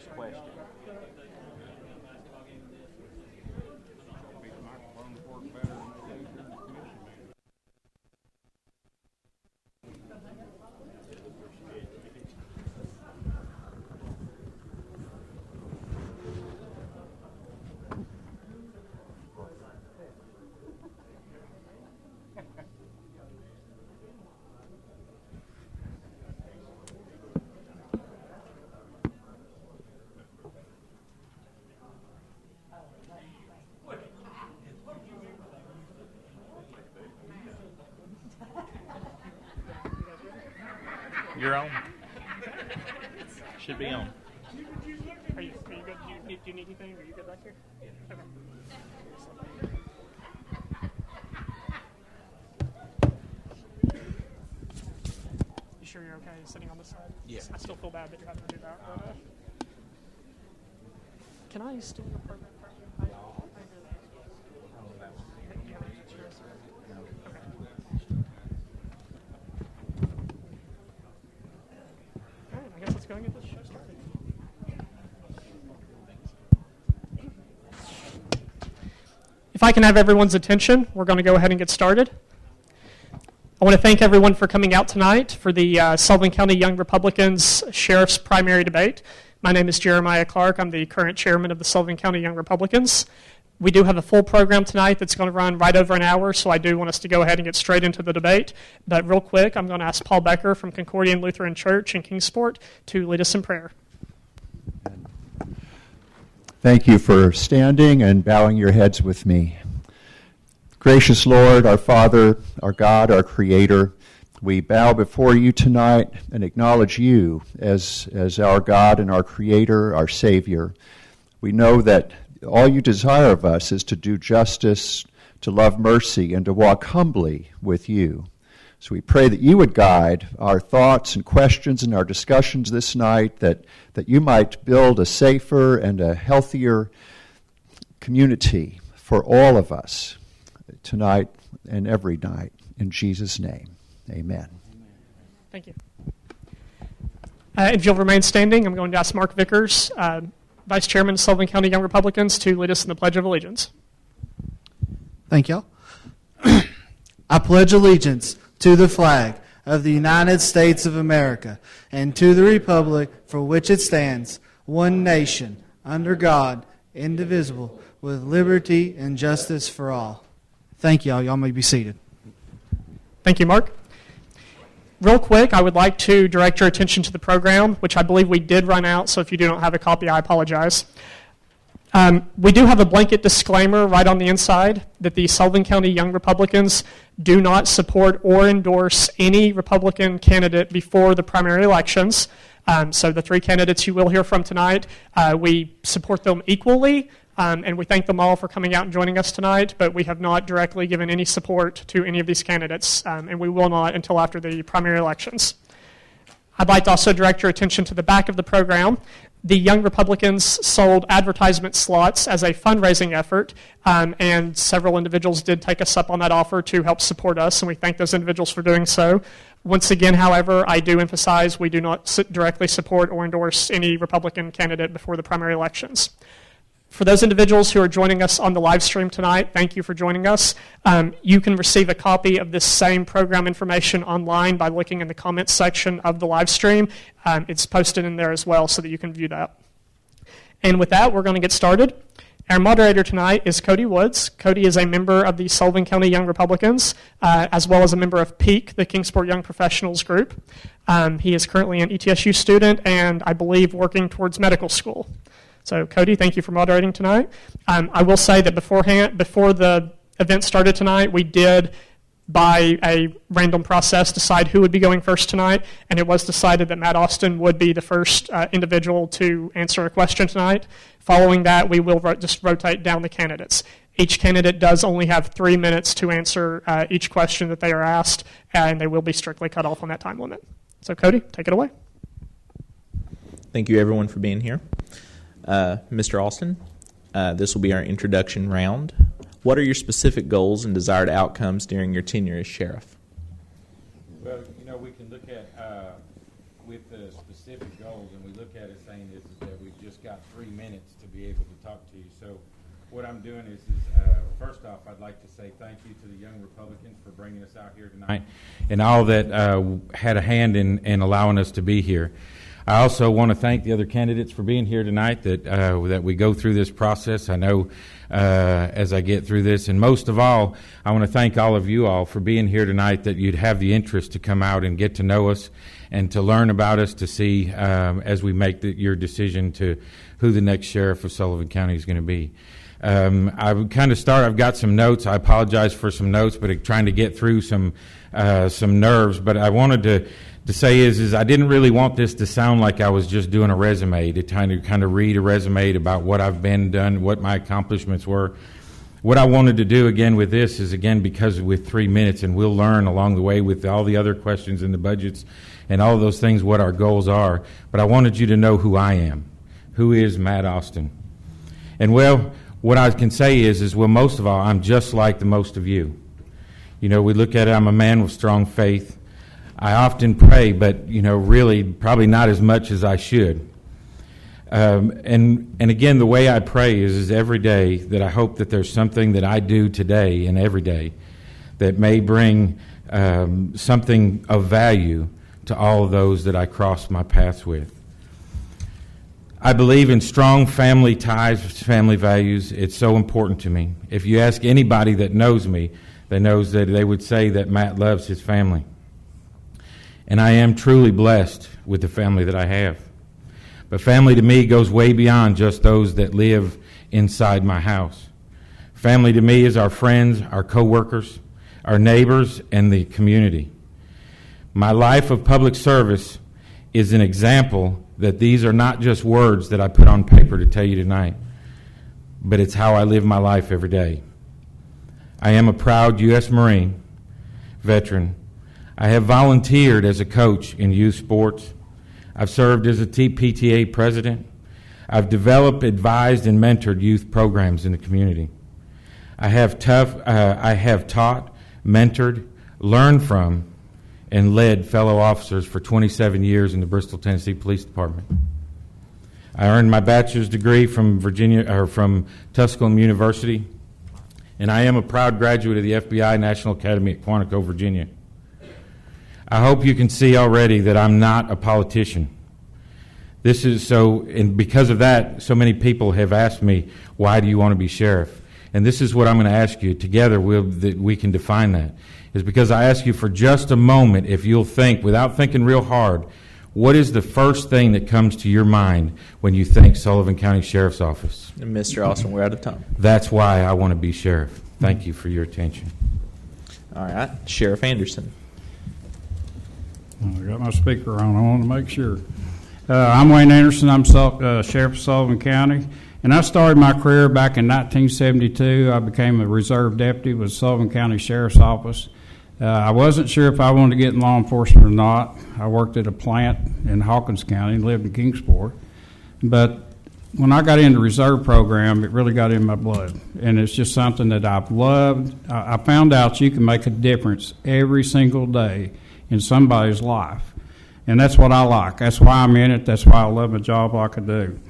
first question. You're on. Should be on. Are you good? Do you need anything? Are you good back here? Yeah. Okay. You sure you're okay sitting on this side? Yeah. I still feel bad that you're having to do that. But, can I steal your program? I hear that. Yeah, sure. Okay. All right, I guess let's go and get this show started. If I can have everyone's attention, we're going to go ahead and get started. I want to thank everyone for coming out tonight for the Sullivan County Young Republicans Sheriff's Primary Debate. My name is Jeremiah Clark. I'm the current chairman of the Sullivan County Young Republicans. We do have a full program tonight that's going to run right over an hour, so I do want us to go ahead and get straight into the debate. But real quick, I'm going to ask Paul Becker from Concordian Lutheran Church in Kingsport to lead us in prayer. Thank you for standing and bowing your heads with me. Gracious Lord, our Father, our God, our Creator, we bow before you tonight and acknowledge you as our God and our Creator, our Savior. We know that all you desire of us is to do justice, to love mercy, and to walk humbly with you. So we pray that you would guide our thoughts and questions and our discussions this night, that you might build a safer and a healthier community for all of us tonight and every night. In Jesus' name, amen. Thank you. If you'll remain standing, I'm going to ask Mark Vickers, Vice Chairman of Sullivan County Young Republicans, to lead us in the Pledge of Allegiance. Thank y'all. I pledge allegiance to the flag of the United States of America and to the republic for which it stands, one nation, under God, indivisible, with liberty and justice for all. Thank y'all. Y'all may be seated. Thank you, Mark. Real quick, I would like to direct your attention to the program, which I believe we did run out, so if you do not have a copy, I apologize. We do have a blanket disclaimer right on the inside that the Sullivan County Young Republicans do not support or endorse any Republican candidate before the primary elections. So the three candidates you will hear from tonight, we support them equally, and we thank them all for coming out and joining us tonight, but we have not directly given any support to any of these candidates, and we will not until after the primary elections. I'd like to also direct your attention to the back of the program. The Young Republicans sold advertisement slots as a fundraising effort, and several individuals did take us up on that offer to help support us, and we thank those individuals for doing so. Once again, however, I do emphasize we do not directly support or endorse any Republican candidate before the primary elections. For those individuals who are joining us on the live stream tonight, thank you for joining us. You can receive a copy of this same program information online by looking in the comments section of the live stream. It's posted in there as well so that you can view that. And with that, we're going to get started. Our moderator tonight is Cody Woods. Cody is a member of the Sullivan County Young Republicans, as well as a member of PEAK, the Kingsport Young Professionals Group. He is currently an ETSU student and, I believe, working towards medical school. So, Cody, thank you for moderating tonight. I will say that before the event started tonight, we did, by a random process, decide who would be going first tonight, and it was decided that Matt Austin would be the first individual to answer a question tonight. Following that, we will just rotate down the candidates. Each candidate does only have 3 minutes to answer each question that they are asked, and they will be strictly cut off on that time limit. So, Cody, take it away. Thank you, everyone, for being here. Mr. Austin, this will be our introduction round. What are your specific goals and desired outcomes during your tenure as sheriff? Well, we can look at, with the specific goals, and we look at it saying is that we've just got 3 minutes to be able to talk to you. So what I'm doing is first off, I'd like to say thank you to the young Republicans for bringing us out here tonight and all that had a hand in allowing us to be here. I also want to thank the other candidates for being here tonight, that we go through this process. I know as I get through this, and most of all, I want to thank all of you all for being here tonight, that you'd have the interest to come out and get to know us and to learn about us, to see as we make your decision to who the next sheriff of Sullivan County is going to be. I would kind of start. I've got some notes. I apologize for some notes, but trying to get through some nerves. But I wanted to say is I didn't really want this to sound like I was just doing a resume, to kind of read a resume about what I've done, what my accomplishments were. What I wanted to do again with this is, again, because with 3 minutes, and we'll learn along the way with all the other questions and the budgets and all those things what our goals are. But I wanted you to know who I am. Who is Matt Austin? And well, what I can say is well, most of all, I'm just like the most of you. You know, we look at it, I'm a man with strong faith. I often pray, but, really probably not as much as I should. And again, the way I pray is every day that I hope that there's something that I do today and every day that may bring something of value to all of those that I cross my paths with. I believe in strong family ties, family values. It's so important to me. If you ask anybody that knows me, that knows that they would say that Matt loves his family. And I am truly blessed with the family that I have. But family to me goes way beyond just those that live inside my house. Family to me is our friends, our coworkers, our neighbors, and the community. My life of public service is an example that these are not just words that I put on paper to tell you tonight, but it's how I live my life every day. I am a proud U.S. Marine veteran. I have volunteered as a coach in youth sports. I've served as a PTA president. I've developed, advised, and mentored youth programs in the community. I have taught, mentored, learned from, and led fellow officers for 27 years in the Bristol, Tennessee Police Department. I earned my bachelor's degree from Tusculum University, and I am a proud graduate of the FBI National Academy at Quantico, Virginia. I hope you can see already that I'm not a politician. This is so, and because of that, so many people have asked me, why do you want to be sheriff? And this is what I'm going to ask you. Together, we can define that. Is because I ask you for just a moment, if you'll think, without thinking real hard, what is the first thing that comes to your mind when you think Sullivan County Sheriff's Office? And Mr. Austin, we're out of time. That's why I want to be sheriff. Thank you for your attention. All right, Sheriff Anderson. I got my speaker on. I want to make sure. I'm Wayne Anderson. I'm Sheriff of Sullivan County, and I started my career back in 1972. I became a reserve deputy with Sullivan County Sheriff's Office. I wasn't sure if I wanted to get in law enforcement or not. I worked at a plant in Hawkins County and lived in Kingsport. But when I got into the reserve program, it really got in my blood, and it's just something that I've loved. I found out you can make a difference every single day in somebody's life, and that's what I like. That's why I'm in it. That's why I love my job like I do.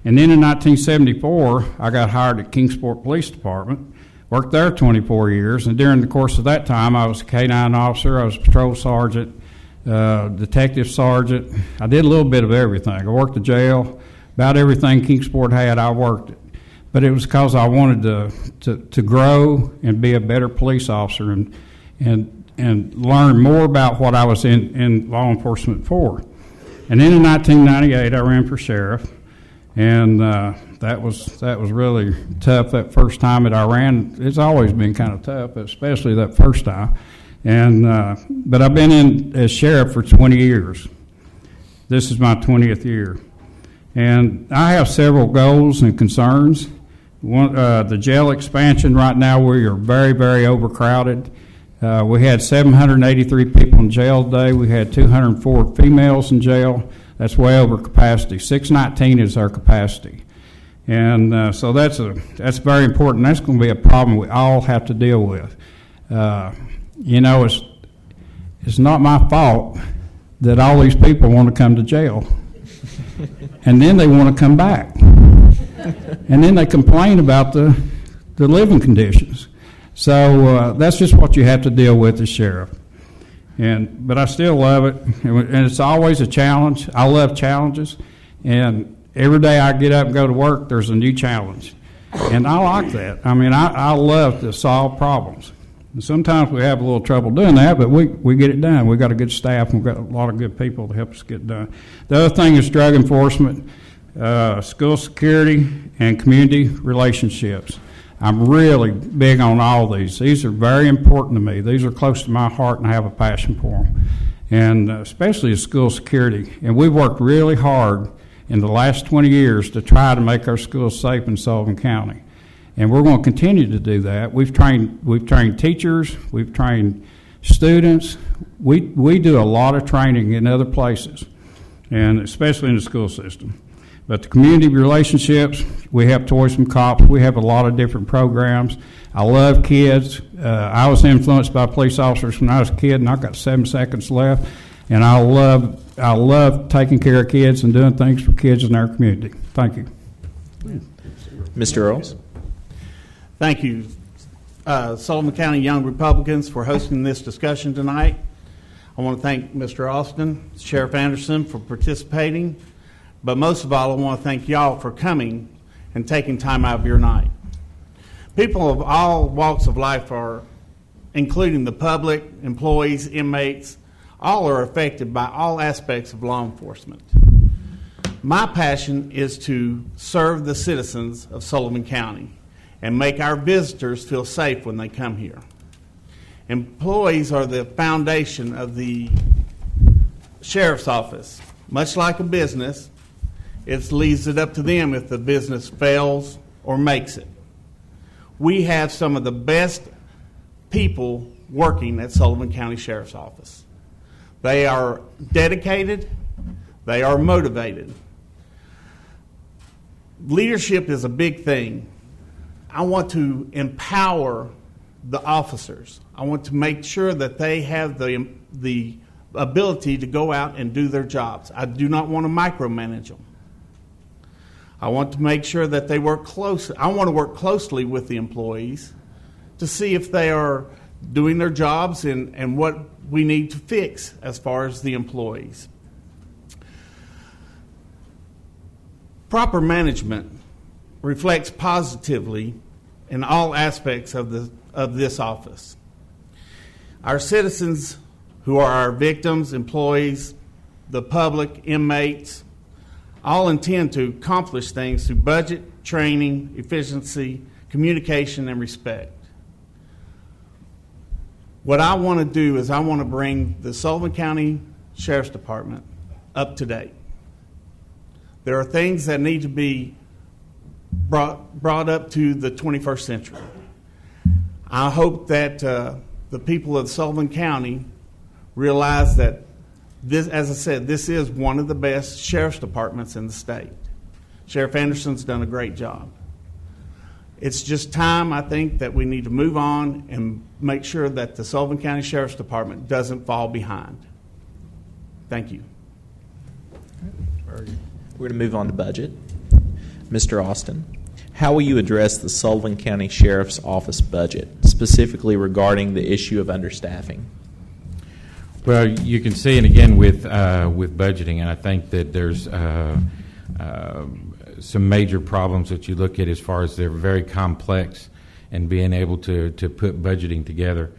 And then in 1974, I got hired at Kingsport Police Department, worked there 24 years, and during the course of that time, I was a K-9 officer, I was a patrol sergeant, detective sergeant. I did a little bit of everything. I worked the jail. About everything Kingsport had, I worked it. But it was because I wanted to grow and be a better police officer and learn more about what I was in law enforcement for. And then in 1998, I ran for sheriff, and that was really tough that first time that I ran. It's always been kind of tough, especially that first time. And but I've been in as sheriff for 20 years. This is my 20th year. And I have several goals and concerns. One, the jail expansion right now, we are very, very overcrowded. We had 783 people in jail today. We had 204 females in jail. That's way over capacity. 619 is our capacity. And so that's very important. That's going to be a problem we all have to deal with. It's not my fault that all these people want to come to jail. And then they want to come back. And then they complain about the living conditions. So that's just what you have to deal with as sheriff. But I still love it, and it's always a challenge. I love challenges, and every day I get up and go to work, there's a new challenge. And I like that. I mean, I love to solve problems. And sometimes we have a little trouble doing that, but we get it done. We've got a good staff, and we've got a lot of good people to help us get it done. The other thing is drug enforcement, school security, and community relationships. I'm really big on all these. These are very important to me. These are close to my heart, and I have a passion for them, and especially school security. And we've worked really hard in the last 20 years to try to make our schools safe in Sullivan County. And we're going to continue to do that. We've trained teachers, we've trained students. We do a lot of training in other places, and especially in the school system. But the community relationships, we have Toys from Cops. We have a lot of different programs. I love kids. I was influenced by police officers when I was a kid, and I've got 7 seconds left. And I love taking care of kids and doing things for kids in our community. Thank you. Mr. Earls? Thank you, Sullivan County Young Republicans, for hosting this discussion tonight. I want to thank Mr. Austin, Sheriff Anderson, for participating. But most of all, I want to thank y'all for coming and taking time out of your night. People of all walks of life including the public, employees, inmates, all are affected by all aspects of law enforcement. My passion is to serve the citizens of Sullivan County and make our visitors feel safe when they come here. Employees are the foundation of the sheriff's office. Much like a business, it leaves it up to them if the business fails or makes it. We have some of the best people working at Sullivan County Sheriff's Office. They are dedicated. They are motivated. Leadership is a big thing. I want to empower the officers. I want to make sure that they have the ability to go out and do their jobs. I do not want to micromanage them. I want to make sure that they work closely. I want to work closely with the employees to see if they are doing their jobs and what we need to fix as far as the employees. Proper management reflects positively in all aspects of this office. Our citizens, who are our victims, employees, the public, inmates, all intend to accomplish things through budget, training, efficiency, communication, and respect. What I want to do is I want to bring the Sullivan County Sheriff's Department up to date. There are things that need to be brought up to the 21st century. I hope that the people of Sullivan County realize that this, as I said, this is one of the best sheriff's departments in the state. Sheriff Anderson's done a great job. It's just time, I think, that we need to move on and make sure that the Sullivan County Sheriff's Department doesn't fall behind. Thank you. We're going to move on to budget. Mr. Austin, how will you address the Sullivan County Sheriff's Office budget, specifically regarding the issue of understaffing? Well, you can see it again with budgeting, and I think that there's some major problems that you look at as far as they're very complex and being able to put budgeting together.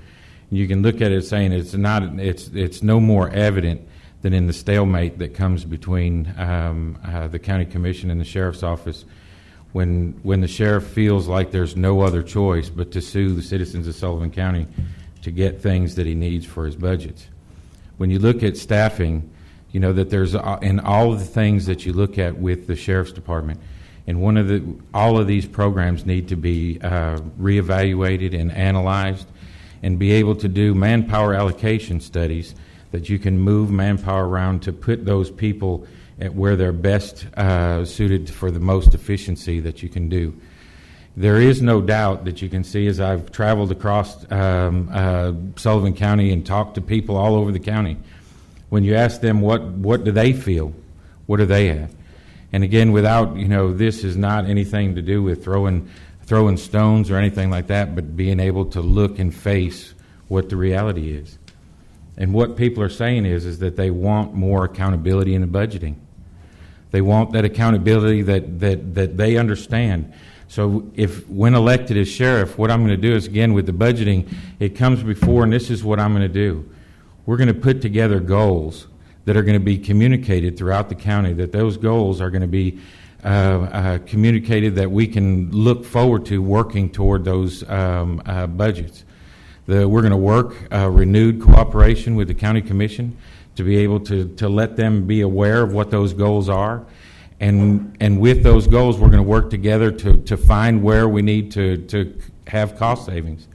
You can look at it saying it's no more evident than in the stalemate that comes between the county commission and the sheriff's office when the sheriff feels like there's no other choice but to sue the citizens of Sullivan County to get things that he needs for his budgets. When you look at staffing, you know that there's in all of the things that you look at with the sheriff's department, and all of these programs need to be reevaluated and analyzed, and be able to do manpower allocation studies that you can move manpower around to put those people at where they're best suited for the most efficiency that you can do. There is no doubt that you can see as I've traveled across Sullivan County and talked to people all over the county When you ask them what do they feel, what do they have? And again, without, this is not anything to do with throwing stones or anything like that, but being able to look and face what the reality is. And what people are saying is that they want more accountability in the budgeting. They want that accountability that they understand. So when elected as sheriff, what I'm going to do is, again, with the budgeting, it comes before, and this is what I'm going to do. We're going to put together goals that are going to be communicated throughout the county, that those goals are going to be communicated, that we can look forward to working toward those budgets. We're going to work renewed cooperation with the county commission to be able to let them be aware of what those goals are. And with those goals, we're going to work together to find where we need to have cost savings.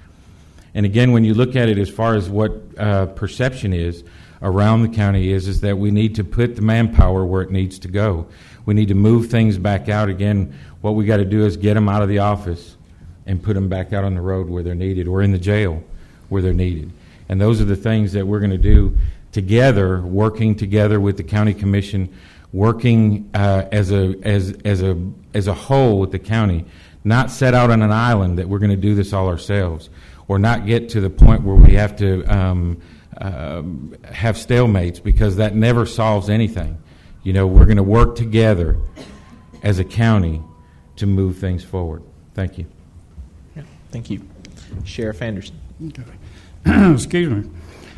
And again, when you look at it as far as what perception is around the county is that we need to put the manpower where it needs to go. We need to move things back out. Again, what we got to do is get them out of the office and put them back out on the road where they're needed, or in the jail where they're needed. And those are the things that we're going to do together, working together with the county commission, working as a whole with the county, not set out on an island that we're going to do this all ourselves, or not get to the point where we have to have stalemates, because that never solves anything. We're going to work together as a county to move things forward. Thank you. Yeah, thank you. Sheriff Anderson. Okay. Excuse me.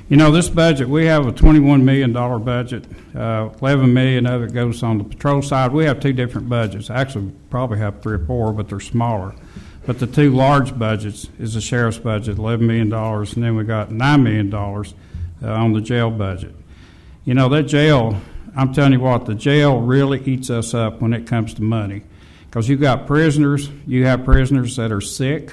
This budget, we have a $21 million budget. $11 million of it goes on the patrol side. We have two different budgets. Actually, we probably have 3 or 4, but they're smaller. But the two large budgets is the sheriff's budget, $11 million, and then we got $9 million on the jail budget. That jail, I'm telling you what, the jail really eats us up when it comes to money. Because you have prisoners that are sick.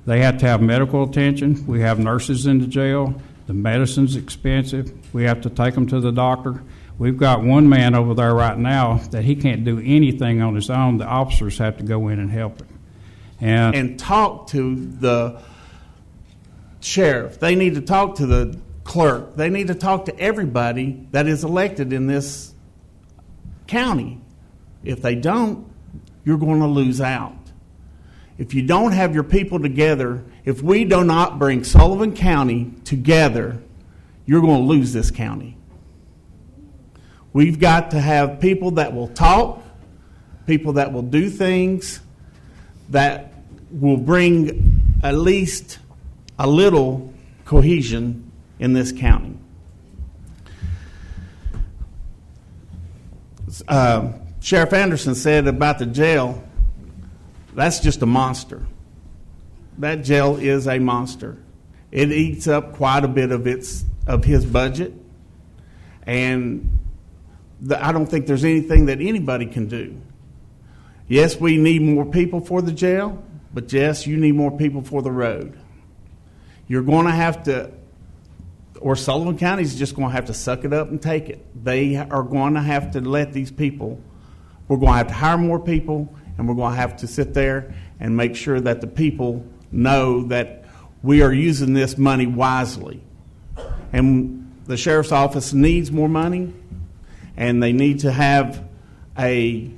They have to have medical attention. We have nurses in the jail. The medicine's expensive. We have to take them to the doctor. We've got one man over there right now that he can't do anything on his own. The officers have to go in and help him. And talk to the sheriff. They need to talk to the clerk. They need to talk to everybody that is elected in this county. If they don't, you're going to lose out. If you don't have your people together, if we do not bring Sullivan County together, you're going to lose this county. We've got to have people that will talk, people that will do things, that will bring at least a little cohesion in this county. Sheriff Anderson said about the jail, that's just a monster. That jail is a monster. It eats up quite a bit of his budget, and I don't think there's anything that anybody can do. Yes, we need more people for the jail, but yes, you need more people for the road. You're going to have to, or Sullivan County is just going to have to suck it up and take it. They are going to have to let these people, we're going to have to hire more people, and we're going to have to sit there and make sure that the people know that we are using this money wisely. And the sheriff's office needs more money, and they need to have a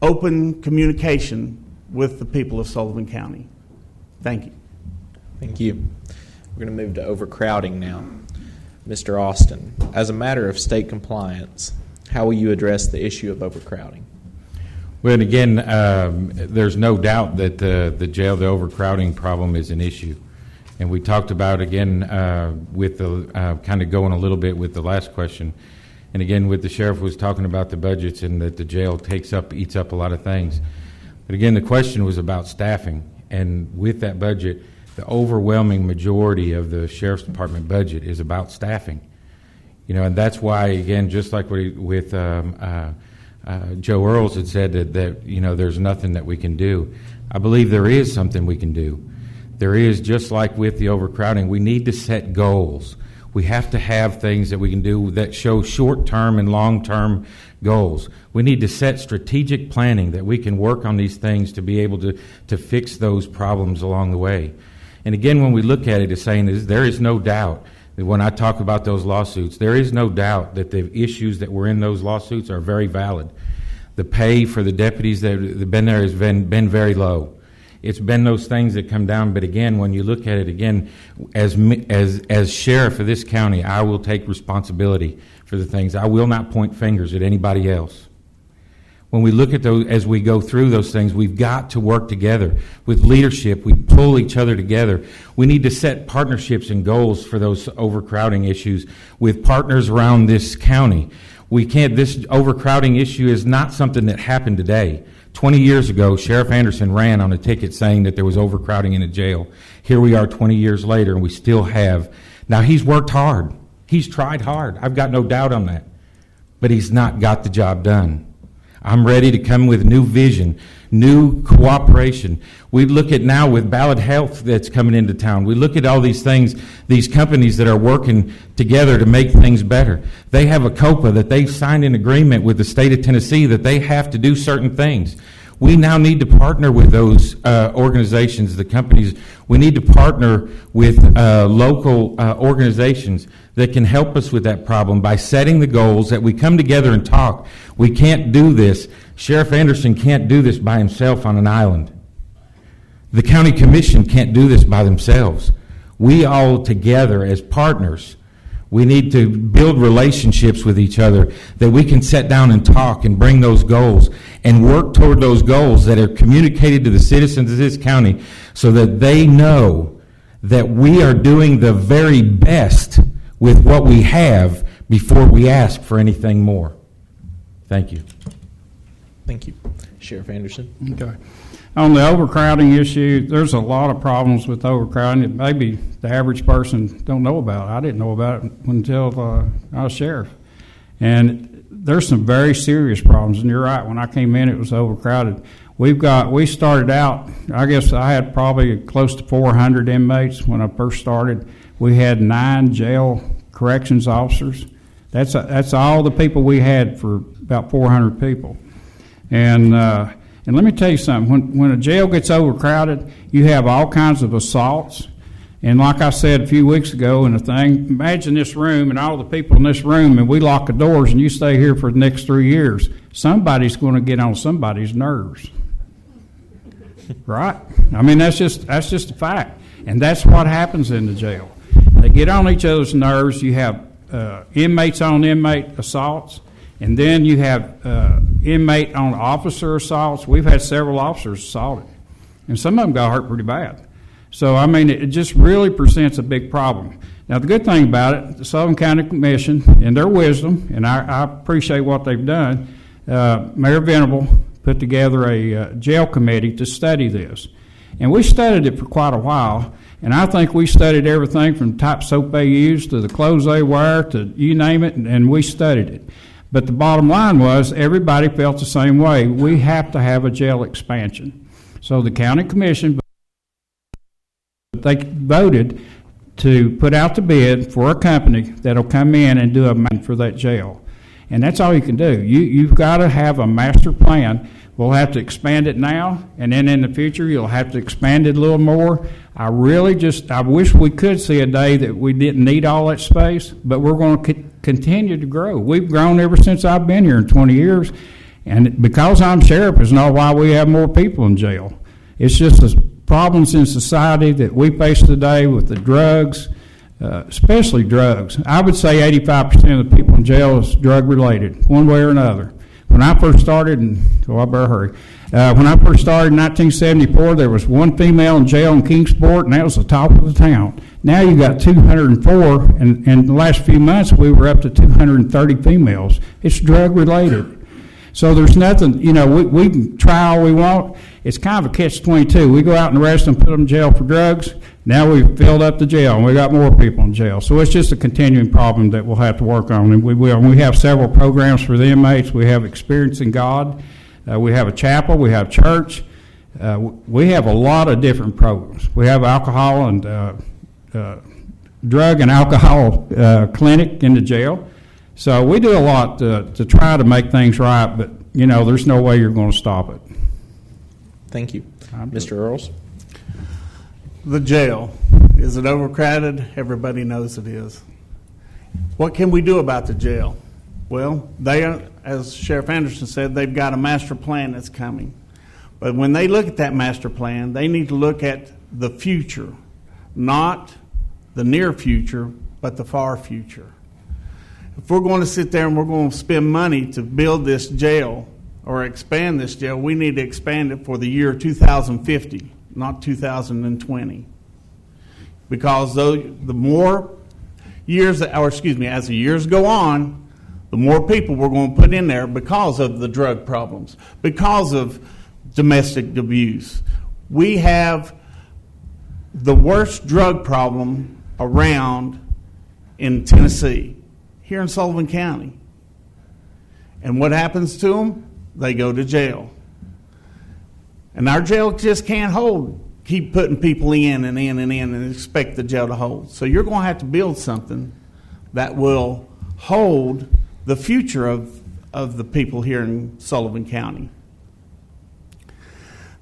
open communication with the people of Sullivan County. Thank you. Thank you. We're going to move to overcrowding now. Mr. Austin, as a matter of state compliance, how will you address the issue of overcrowding? Well, and again, there's no doubt that the jail, the overcrowding problem is an issue. And we talked about, again, with the kind of going a little bit with the last question. And again, with the sheriff was talking about the budgets and that the jail eats up a lot of things. But again, the question was about staffing. And with that budget, the overwhelming majority of the sheriff's department budget is about staffing. And that's why, again, just like with Joe Earls had said that there's nothing that we can do. I believe there is something we can do. There is, just like with the overcrowding, we need to set goals. We have to have things that we can do that show short-term and long-term goals. We need to set strategic planning that we can work on these things to be able to fix those problems along the way. And again, when we look at it, it's saying there is no doubt When I talk about those lawsuits, there is no doubt that the issues that were in those lawsuits are very valid. The pay for the deputies that have been there has been very low. It's been those things that come down, but again, when you look at it again, as sheriff of this county, I will take responsibility for the things. I will not point fingers at anybody else. When we look at those, as we go through those things, we've got to work together with leadership. We pull each other together. We need to set partnerships and goals for those overcrowding issues with partners around this county. We can't, this overcrowding issue is not something that happened today. 20 years ago, Sheriff Anderson ran on a ticket saying that there was overcrowding in a jail. Here we are 20 years later, and we still have. Now, he's worked hard. He's tried hard. I've got no doubt on that. But he's not got the job done. I'm ready to come with new vision, new cooperation. We look at now with Ballad Health that's coming into town. We look at all these things, these companies that are working together to make things better. They have a COPA that they've signed an agreement with the state of Tennessee that they have to do certain things. We now need to partner with those organizations, the companies. We need to partner with local organizations that can help us with that problem by setting the goals that we come together and talk. We can't do this. Sheriff Anderson can't do this by himself on an island. The county commission can't do this by themselves. We all together as partners, we need to build relationships with each other that we can sit down and talk and bring those goals and work toward those goals that are communicated to the citizens of this county so that they know that we are doing the very best with what we have before we ask for anything more. Thank you. Thank you. Sheriff Anderson. Okay. On the overcrowding issue, there's a lot of problems with overcrowding that maybe the average person don't know about. I didn't know about it until I was sheriff. And there's some very serious problems. And you're right, when I came in, it was overcrowded. We started out, I guess I had probably close to 400 inmates when I first started. We had 9 jail corrections officers. That's all the people we had for about 400 people. And let me tell you something, when a jail gets overcrowded, you have all kinds of assaults. And like I said a few weeks ago in the thing, imagine this room and all the people in this room, and we lock the doors and you stay here for the next 3 years. Somebody's going to get on somebody's nerves. Right? I mean, that's just a fact. And that's what happens in the jail. They get on each other's nerves. You have inmates on inmate assaults. And then you have inmate on officer assaults. We've had several officers assaulted, and some of them got hurt pretty bad. So, I mean, it just really presents a big problem. Now, the good thing about it, the Sullivan County Commission, in their wisdom, and I appreciate what they've done, Mayor Venable put together a jail committee to study this. And we studied it for quite a while, and I think we studied everything from the type of soap they used to the clothes they wear to you name it, and we studied it. But the bottom line was everybody felt the same way. We have to have a jail expansion. So the county commission, they voted to put out the bid for a company that'll come in and do a man for that jail. And that's all you can do. You've got to have a master plan. We'll have to expand it now, and then in the future you'll have to expand it a little more. I wish we could see a day that we didn't need all that space, but we're going to continue to grow. We've grown ever since I've been here in 20 years, and because I'm sheriff is not why we have more people in jail. It's just the problems in society that we face today with the drugs, especially drugs. I would say 85% of the people in jail is drug-related, one way or another. When I first started, I better hurry. When I first started in 1974, there was one female in jail in Kingsport, and that was the top of the town. Now you got 204, and in the last few months, we were up to 230 females. It's drug-related. So there's nothing, we can try all we want. It's kind of a catch-22. We go out and arrest them, put them in jail for drugs. Now we've filled up the jail, and we got more people in jail. So it's just a continuing problem that we'll have to work on, and we will. And we have several programs for the inmates. We have Experience in God. We have a chapel. We have church. We have a lot of different programs. We have alcohol and drug and alcohol clinic in the jail. So we do a lot to try to make things right, but, there's no way you're going to stop it. Thank you. Mr. Earls? The jail. Is it overcrowded? Everybody knows it is. What can we do about the jail? Well, they, as Sheriff Anderson said, they've got a master plan that's coming. But when they look at that master plan, they need to look at the future, not the near future, but the far future. If we're going to sit there and we're going to spend money to build this jail or expand this jail, we need to expand it for the year 2050, not 2020. Because the more years, as the years go on, the more people we're going to put in there because of the drug problems, because of domestic abuse. We have the worst drug problem around in Tennessee, here in Sullivan County. And what happens to them? They go to jail. And our jail just can't keep putting people in and expect the jail to hold. So you're going to have to build something that will hold the future of the people here in Sullivan County.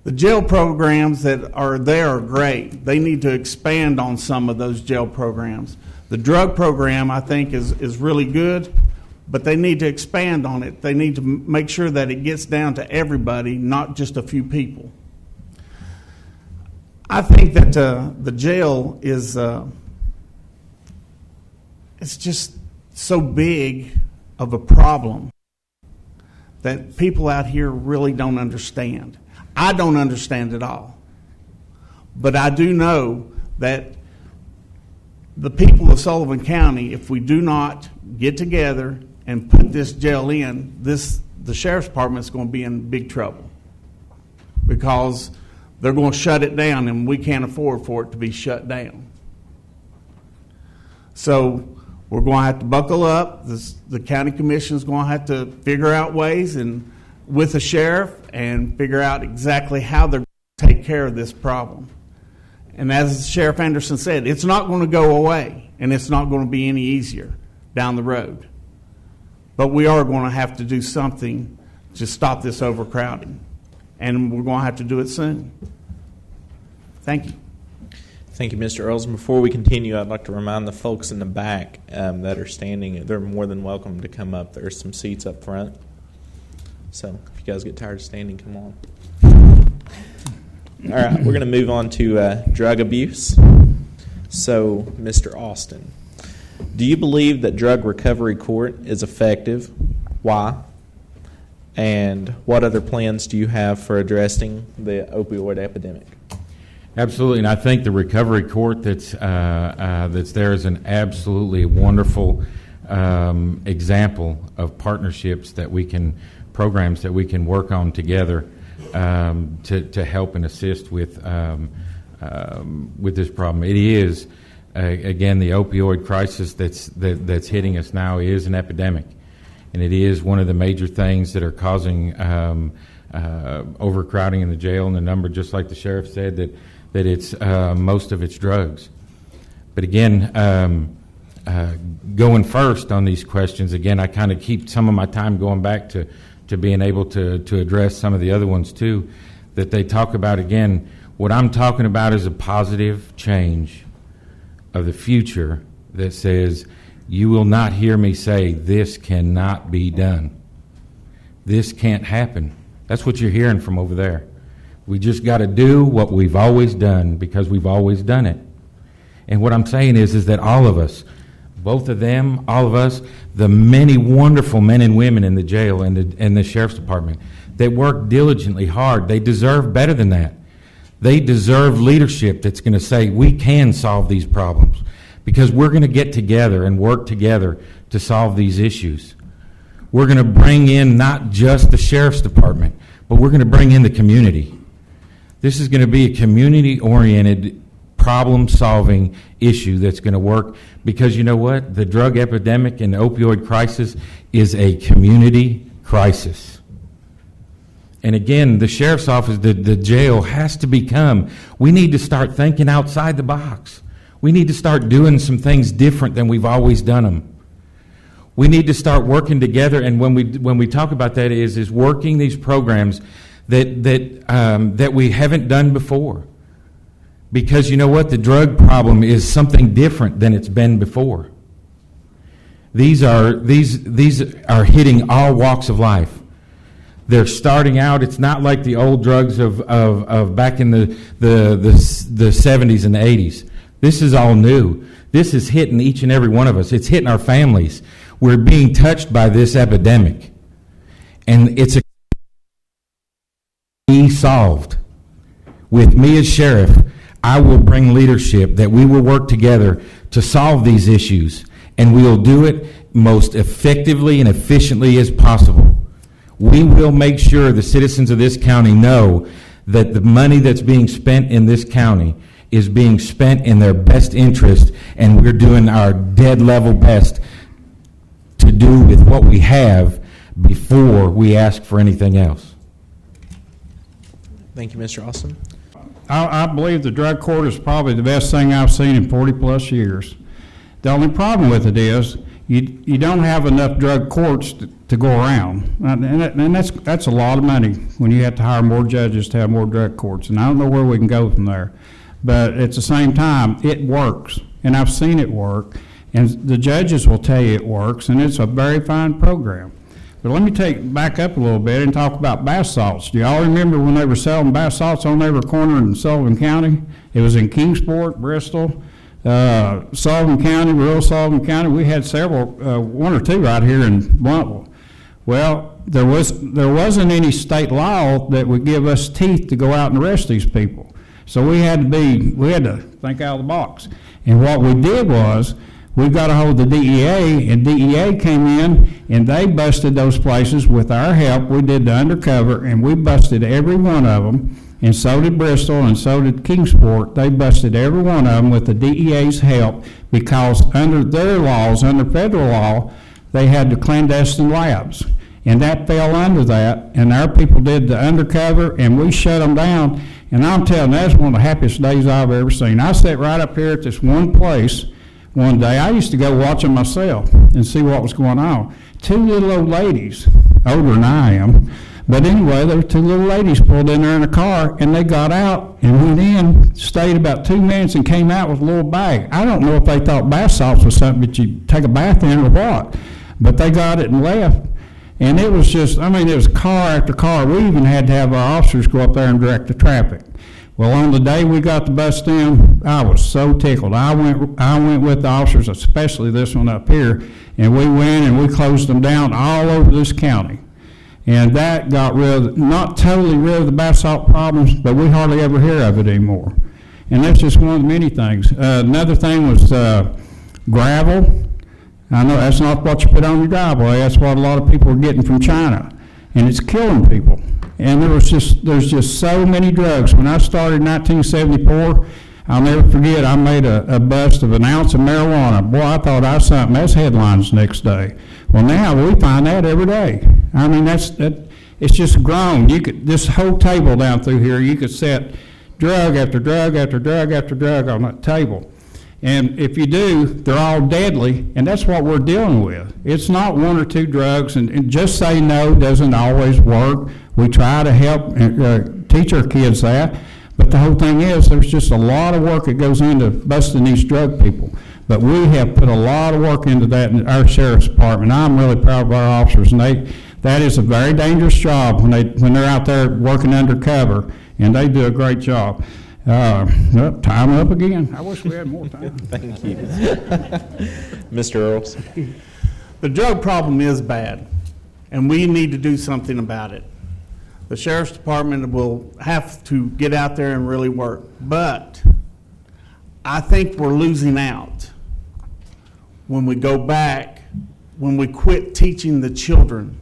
The jail programs that are there are great. They need to expand on some of those jail programs. The drug program, I think, is really good, but they need to expand on it. They need to make sure that it gets down to everybody, not just a few people. I think that the jail is it's just so big of a problem that people out here really don't understand. I don't understand it all. But I do know that the people of Sullivan County, if we do not get together and put this jail in, the sheriff's department is going to be in big trouble because they're going to shut it down and we can't afford for it to be shut down. So we're going to have to buckle up. The county commission is going to have to figure out ways and with the sheriff and figure out exactly how they're going to take care of this problem. And as Sheriff Anderson said, it's not going to go away and it's not going to be any easier down the road. But we are going to have to do something to stop this overcrowding. And we're going to have to do it soon. Thank you. Thank you, Mr. Earls. And before we continue, I'd like to remind the folks in the back that are standing, they're more than welcome to come up. There are some seats up front. So if you guys get tired of standing, come on. All right, we're going to move on to drug abuse. So, Mr. Austin, do you believe that drug recovery court is effective? Why? And what other plans do you have for addressing the opioid epidemic? Absolutely, and I think the recovery court that's there is an absolutely wonderful example of partnerships that we can, programs that we can work on together to help and assist with this problem. It is again the opioid crisis that's hitting us now is an epidemic, and it is one of the major things that are causing overcrowding in the jail. And the number, just like the sheriff said, that it's most of it's drugs. But again, going first on these questions, again, I kind of keep some of my time going back to being able to address some of the other ones too, that they talk about. Again, what I'm talking about is a positive change of the future that says, you will not hear me say, this cannot be done. This can't happen. That's what you're hearing from over there. We just got to do what we've always done because we've always done it. And what I'm saying is that all of us, both of them, all of us, the many wonderful men and women in the jail and the sheriff's department that work diligently hard, they deserve better than that. They deserve leadership that's going to say, we can solve these problems because we're going to get together and work together to solve these issues. We're going to bring in not just the sheriff's department, but we're going to bring in the community. This is going to be a community-oriented, problem-solving issue that's going to work because you know what? The drug epidemic and the opioid crisis is a community crisis. And again, the sheriff's office, the jail has to become, we need to start thinking outside the box. We need to start doing some things different than we've always done them. We need to start working together, and when we talk about that is working these programs that we haven't done before. Because you know what? The drug problem is something different than it's been before. These are hitting all walks of life. They're starting out. It's not like the old drugs of back in the 70s and the 80s. This is all new. This is hitting each and every one of us. It's hitting our families. We're being touched by this epidemic, and it's a be solved. With me as sheriff, I will bring leadership that we will work together to solve these issues, and we will do it most effectively and efficiently as possible. We will make sure the citizens of this county know that the money that's being spent in this county is being spent in their best interest, and we're doing our dead level best to do with what we have before we ask for anything else. Thank you, Mr. Austin. I believe the drug court is probably the best thing I've seen in 40-plus years. The only problem with it is you don't have enough drug courts to go around. And that's a lot of money when you have to hire more judges to have more drug courts. And I don't know where we can go from there. But at the same time, it works. And I've seen it work. And the judges will tell you it works. And it's a very fine program. But let me back up a little bit and talk about bath salts. Do y'all remember when they were selling bath salts on every corner in Sullivan County? It was in Kingsport, Bristol, Sullivan County, rural Sullivan County. We had several, one or two right here in Bluntwell. Well, there wasn't any state law that would give us teeth to go out and arrest these people. So we had to think out of the box. And what we did was, we got a hold of the DEA, and DEA came in, and they busted those places with our help. We did the undercover, and we busted every one of them, and so did Bristol, and so did Kingsport. They busted every one of them with the DEA's help, because under their laws, under federal law, they had the clandestine labs, and that fell under that, and our people did the undercover, and we shut them down, and I'm telling you, that's one of the happiest days I've ever seen. I sat right up here at this one place one day. I used to go watch them myself and see what was going on. Two little old ladies, older than I am, but anyway, there were two little ladies pulled in there in a car, and they got out and went in, stayed about 2 minutes, and came out with a little bag. I don't know if they thought bath salts was something that you take a bath in or what, but they got it and left. And it was just, it was car after car. We even had to have our officers go up there and direct the traffic. Well, on the day we got to bust them, I was so tickled. I went with the officers, especially this one up here, and we went and we closed them down all over this county. And that got not totally rid of the bath salt problems, but we hardly ever hear of it anymore. And that's just one of the many things. Another thing was gravel. I know that's not what you put on your driveway. That's what a lot of people are getting from China, and it's killing people. And there's just so many drugs. When I started in 1974, I'll never forget, I made a bust of an ounce of marijuana. Boy, I thought I was something. That's headlines the next day. Well, now we find that every day. It's just grown. This whole table down through here, you could set drug after drug after drug after drug on that table. And if you do, they're all deadly, and that's what we're dealing with. It's not one or two drugs, and just say no doesn't always work. We try to help teach our kids that, but the whole thing is there's just a lot of work that goes into busting these drug people. But we have put a lot of work into that in our sheriff's department. I'm really proud of our officers, and that is a very dangerous job when they're out there working undercover, and they do a great job. Time up again. I wish we had more time. Thank you. Mr. Earls. The drug problem is bad, and we need to do something about it. The Sheriff's Department will have to get out there and really work, but I think we're losing out when we go back, when we quit teaching the children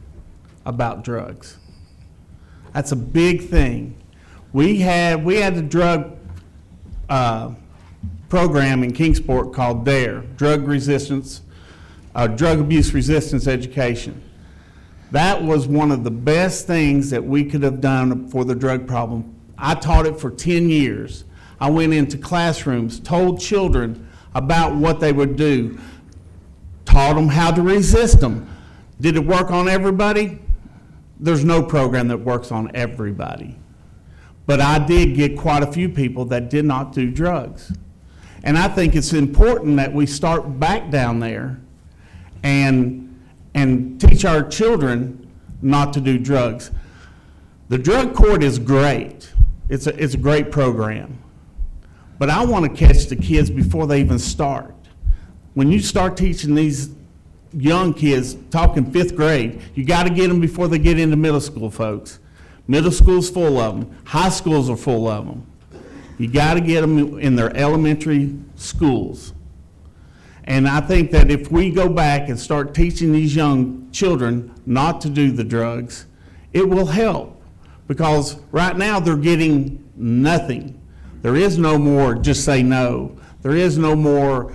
about drugs. That's a big thing. We had a drug program in Kingsport called DARE, Drug Abuse Resistance Education. That was one of the best things that we could have done for the drug problem. I taught it for 10 years. I went into classrooms, told children about what they would do, taught them how to resist them. Did it work on everybody? There's no program that works on everybody. But I did get quite a few people that did not do drugs. And I think it's important that we start back down there and teach our children not to do drugs. The drug court is great. It's a great program. But I want to catch the kids before they even start. When you start teaching these young kids, talking 5th grade, you got to get them before they get into middle school, folks. Middle school's full of them. High schools are full of them. You got to get them in their elementary schools. And I think that if we go back and start teaching these young children not to do the drugs, it will help. Because right now they're getting nothing. There is no more just say no. There is no more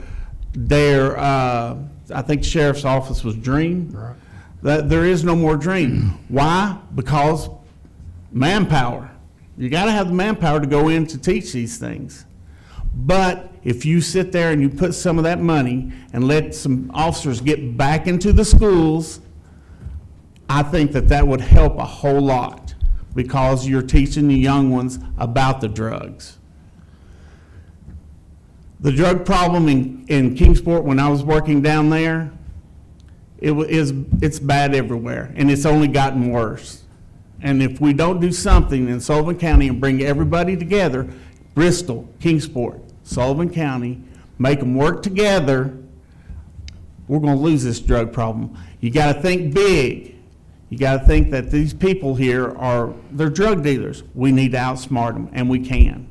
dare, I think the sheriff's office was dream. Right. That there is no more dream. Why? Because manpower. You got to have the manpower to go in to teach these things. But if you sit there and you put some of that money and let some officers get back into the schools, I think that that would help a whole lot, because you're teaching the young ones about the drugs. The drug problem in Kingsport, when I was working down there, it's bad everywhere, and it's only gotten worse. And if we don't do something in Sullivan County and bring everybody together, Bristol, Kingsport, Sullivan County, make them work together, we're going to lose this drug problem. You got to think big. You got to think that these people here they're drug dealers. We need to outsmart them, and we can.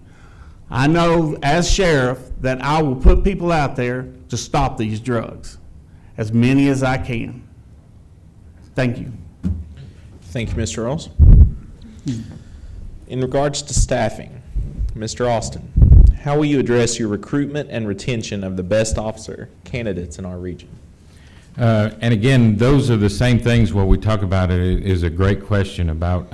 I know as sheriff that I will put people out there to stop these drugs, as many as I can. Thank you. Thank you, Mr. Earls. In regards to staffing, Mr. Austin, how will you address your recruitment and retention of the best officer candidates in our region? And again, those are the same things. What we talk about is a great question about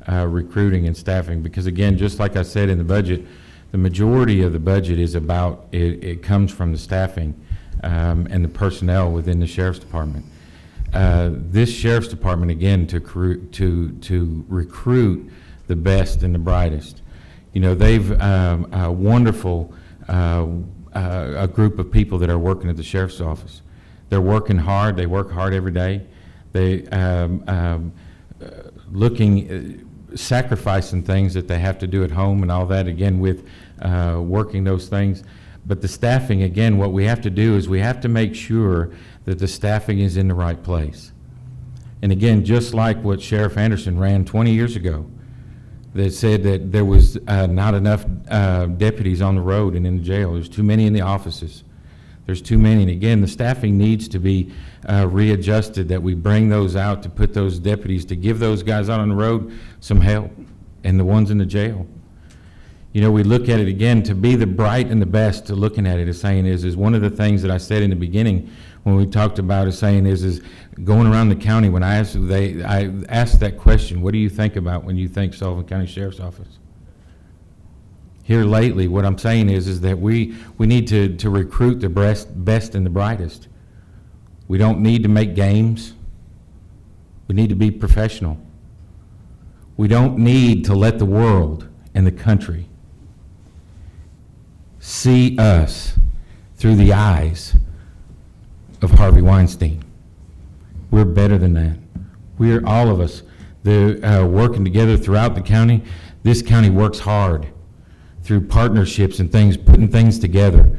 recruiting and staffing, because again, just like I said in the budget, the majority of the budget is about, it comes from the staffing and the personnel within the Sheriff's Department. This Sheriff's Department, again, to recruit the best and the brightest. You know, they've a wonderful a group of people that are working at the Sheriff's Office. They're working hard. They work hard every day. They sacrificing things that they have to do at home and all that, again, with working those things. But the staffing, again, what we have to do is we have to make sure that the staffing is in the right place. And again, just like what Sheriff Anderson ran 20 years ago, that said that there was not enough deputies on the road and in the jail. There's too many in the offices. There's too many. And again, the staffing needs to be readjusted, that we bring those out to put those deputies, to give those guys out on the road some help, and the ones in the jail. You know, we look at it again, to be the bright and the best, to looking at it as saying is one of the things that I said in the beginning when we talked about it, saying is going around the county, when I asked that question, what do you think about when you think Sullivan County Sheriff's Office? Here lately, what I'm saying is that we need to recruit the best and the brightest. We don't need to make games. We need to be professional. We don't need to let the world and the country see us through the eyes of Harvey Weinstein. We're better than that. We're, all of us, working together throughout the county. This county works hard through partnerships and things, putting things together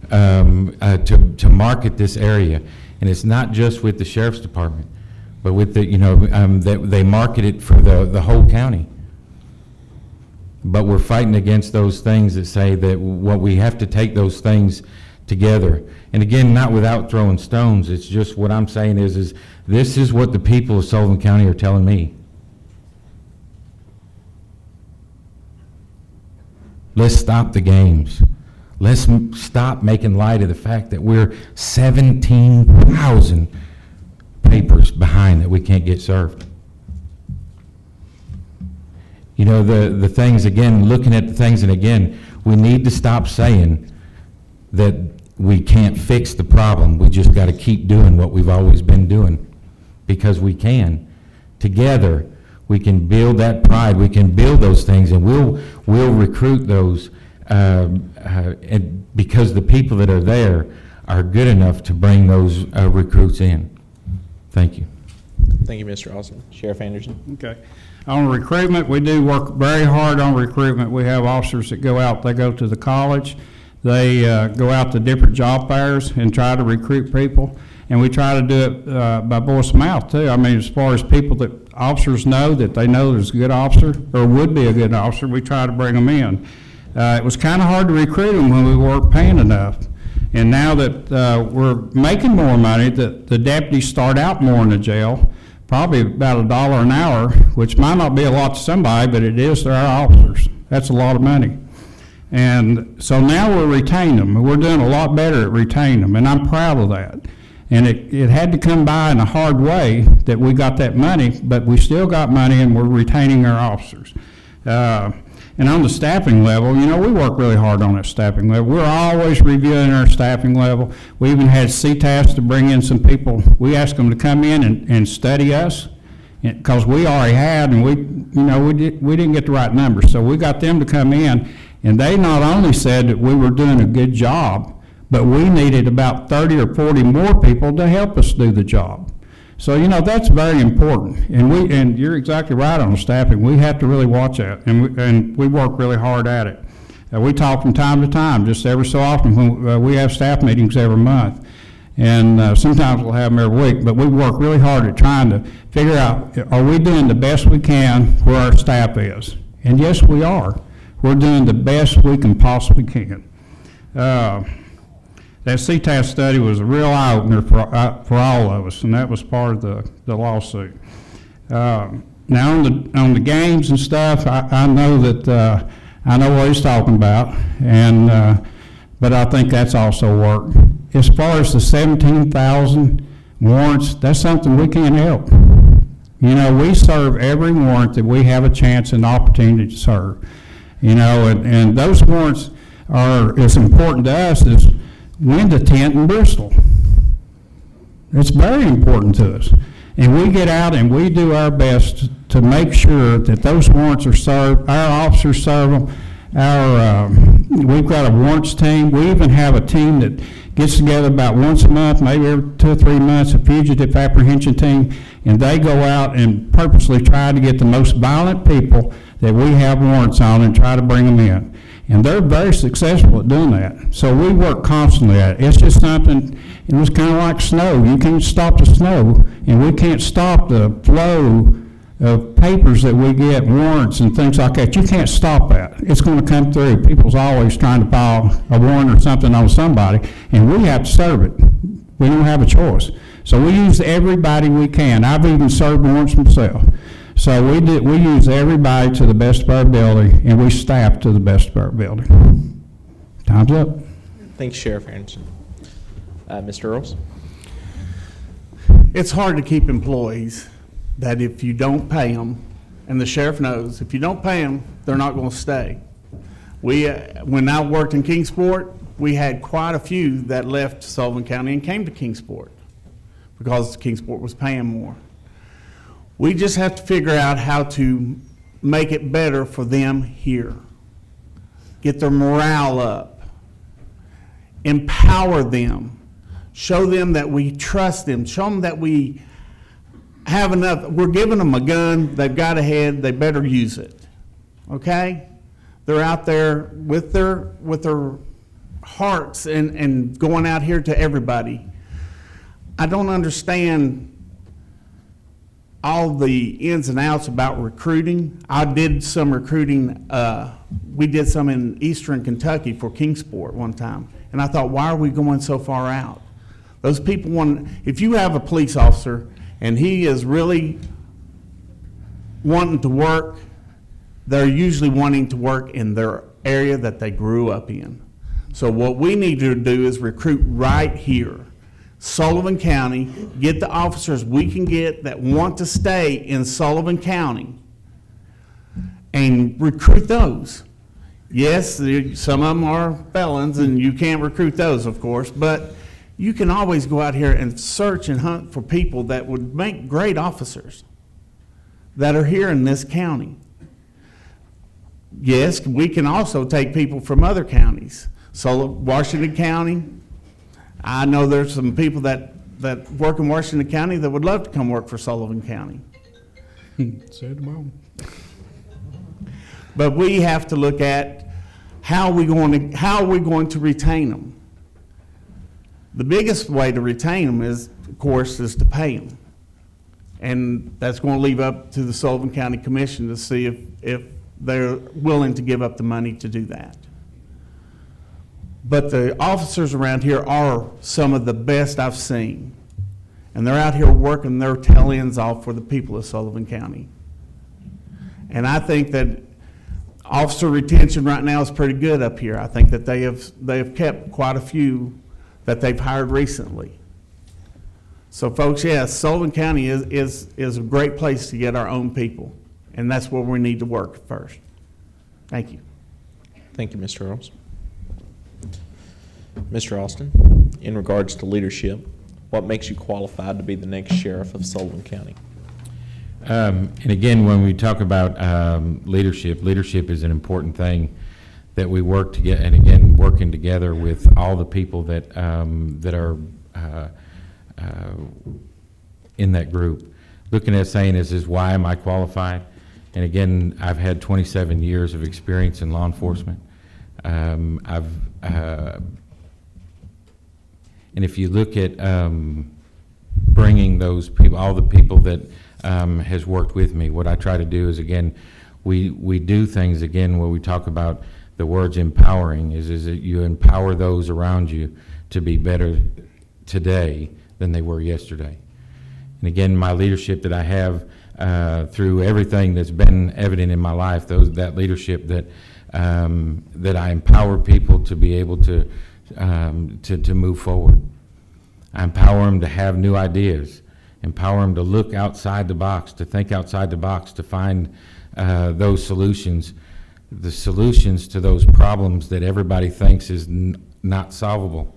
to market this area. And it's not just with the Sheriff's Department, but with the, they market it for the whole county. But we're fighting against those things that say that what we have to take those things together. And again, not without throwing stones. It's just what I'm saying is this is what the people of Sullivan County are telling me. Let's stop the games. Let's stop making light of the fact that we're 17,000 papers behind that we can't get served. You know, the things, again, looking at the things, and again, we need to stop saying that we can't fix the problem. We just got to keep doing what we've always been doing, because we can. Together, we can build that pride. We can build those things, and we'll recruit those, and because the people that are there are good enough to bring those recruits in. Thank you. Thank you, Mr. Austin. Sheriff Anderson. Okay. On recruitment, we do work very hard on recruitment. We have officers that go out, they go to the college, they go out to different job fairs and try to recruit people. And we try to do it by voice of mouth too. I mean, as far as people that officers know that they know there's a good officer or would be a good officer, we try to bring them in. It was kind of hard to recruit them when we weren't paying enough. And now that we're making more money, the deputies start out more in the jail, probably about $1 an hour, which might not be a lot to somebody, but it is to our officers. That's a lot of money. And so now we're retaining them. We're doing a lot better at retaining them, and I'm proud of that. And it had to come by in a hard way that we got that money, but we still got money and we're retaining our officers. And on the staffing level, you know, we work really hard on that staffing level. We're always reviewing our staffing level. We even had CTAS to bring in some people. We asked them to come in and study us because we already had, and we didn't get the right numbers. So we got them to come in, and they not only said that we were doing a good job, but we needed about 30 or 40 more people to help us do the job. So, you know, that's very important. And you're exactly right on the staffing. We have to really watch that, and we work really hard at it. We talk from time to time, just every so often when we have staff meetings every month. And sometimes we'll have them every week, but we work really hard at trying to figure out, are we doing the best we can where our staff is? And yes, we are. We're doing the best we can possibly can. That CTAS study was a real eye-opener for all of us, and that was part of the lawsuit. Now on the games and stuff, I know that I know what he's talking about, and but I think that's also worked. As far as the 17,000 warrants, that's something we can't help. You know, we serve every warrant that we have a chance and opportunity to serve. You know, and those warrants are as important to us as when to tent in Bristol. It's very important to us. And we get out and we do our best to make sure that those warrants are served, our officers serve them. We've got a warrants team. We even have a team that gets together about once a month, maybe every 2 or 3 months, a fugitive apprehension team, and they go out and purposely try to get the most violent people that we have warrants on and try to bring them in. And they're very successful at doing that. So we work constantly at it. It's just something, it was kind of like snow. You can't stop the snow, and we can't stop the flow of papers that we get, warrants and things like that. You can't stop that. It's going to come through. People's always trying to file a warrant or something on somebody, and we have to serve it. We don't have a choice. So we use everybody we can. I've even served warrants myself. So we use everybody to the best of our ability, and we staff to the best of our ability. Time's up. Thanks, Sheriff Anderson. Mr. Earls? It's hard to keep employees that if you don't pay them, and the sheriff knows, if you don't pay them, they're not going to stay. When I worked in Kingsport, we had quite a few that left Sullivan County and came to Kingsport because Kingsport was paying more. We just have to figure out how to make it better for them here. Get their morale up. Empower them. Show them that we trust them. Show them that we have enough. We're giving them a gun. They've got a head. They better use it. Okay? They're out there with their hearts and going out here to everybody. I don't understand all the ins and outs about recruiting. I did some recruiting. We did some in eastern Kentucky for Kingsport one time. And I thought, why are we going so far out? Those people want, if you have a police officer and he is really wanting to work, they're usually wanting to work in their area that they grew up in. So what we need to do is recruit right here. Sullivan County, get the officers we can get that want to stay in Sullivan County and recruit those. Yes, some of them are felons and you can't recruit those, of course, but you can always go out here and search and hunt for people that would make great officers that are here in this county. Yes, we can also take people from other counties. So Washington County, I know there's some people that work in Washington County that would love to come work for Sullivan County. Said them all. But we have to look at how are we going to retain them. The biggest way to retain them is, of course, is to pay them. And that's going to leave up to the Sullivan County Commission to see if they're willing to give up the money to do that. But the officers around here are some of the best I've seen. And they're out here working their tail ends off for the people of Sullivan County. And I think that officer retention right now is pretty good up here. I think that they have kept quite a few that they've hired recently. So folks, yes, Sullivan County is a great place to get our own people. And that's where we need to work first. Thank you. Thank you, Mr. Earls. Mr. Austin, in regards to leadership, what makes you qualified to be the next sheriff of Sullivan County? And again, when we talk about leadership is an important thing that we work together, and again, working together with all the people that are in that group. Looking at saying, is why am I qualified? And again, I've had 27 years of experience in law enforcement. And if you look at bringing those people, all the people that has worked with me, what I try to do is, again, we do things, again, where we talk about the words empowering, is that you empower those around you to be better today than they were yesterday. And again, my leadership that I have through everything that's been evident in my life, that leadership that I empower people to be able to move forward. I empower them to have new ideas, empower them to look outside the box, to think outside the box, to find those solutions, the solutions to those problems that everybody thinks is not solvable.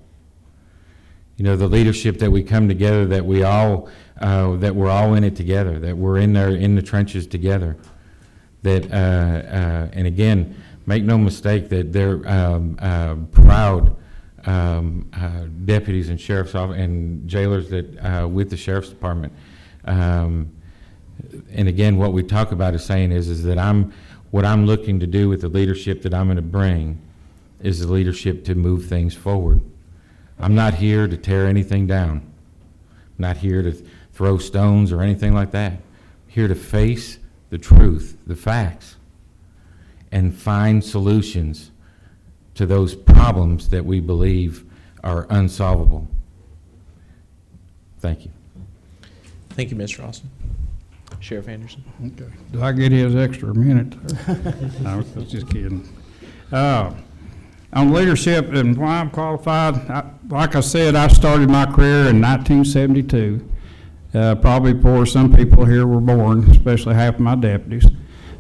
You know, the leadership that we come together, that we're all in it together, that we're in there in the trenches together. That and again, make no mistake that they're proud deputies and sheriff's office and jailers that with the sheriff's department. And again, what we talk about is saying is that what I'm looking to do with the leadership that I'm going to bring is the leadership to move things forward. I'm not here to tear anything down. I'm not here to throw stones or anything like that. I'm here to face the truth, the facts, and find solutions to those problems that we believe are unsolvable. Thank you. Thank you, Mr. Austin. Sheriff Anderson. Okay. Do I get his extra minute? No, I was just kidding. On leadership and why I'm qualified, like I said, I started my career in 1972, probably before some people here were born, especially half of my deputies.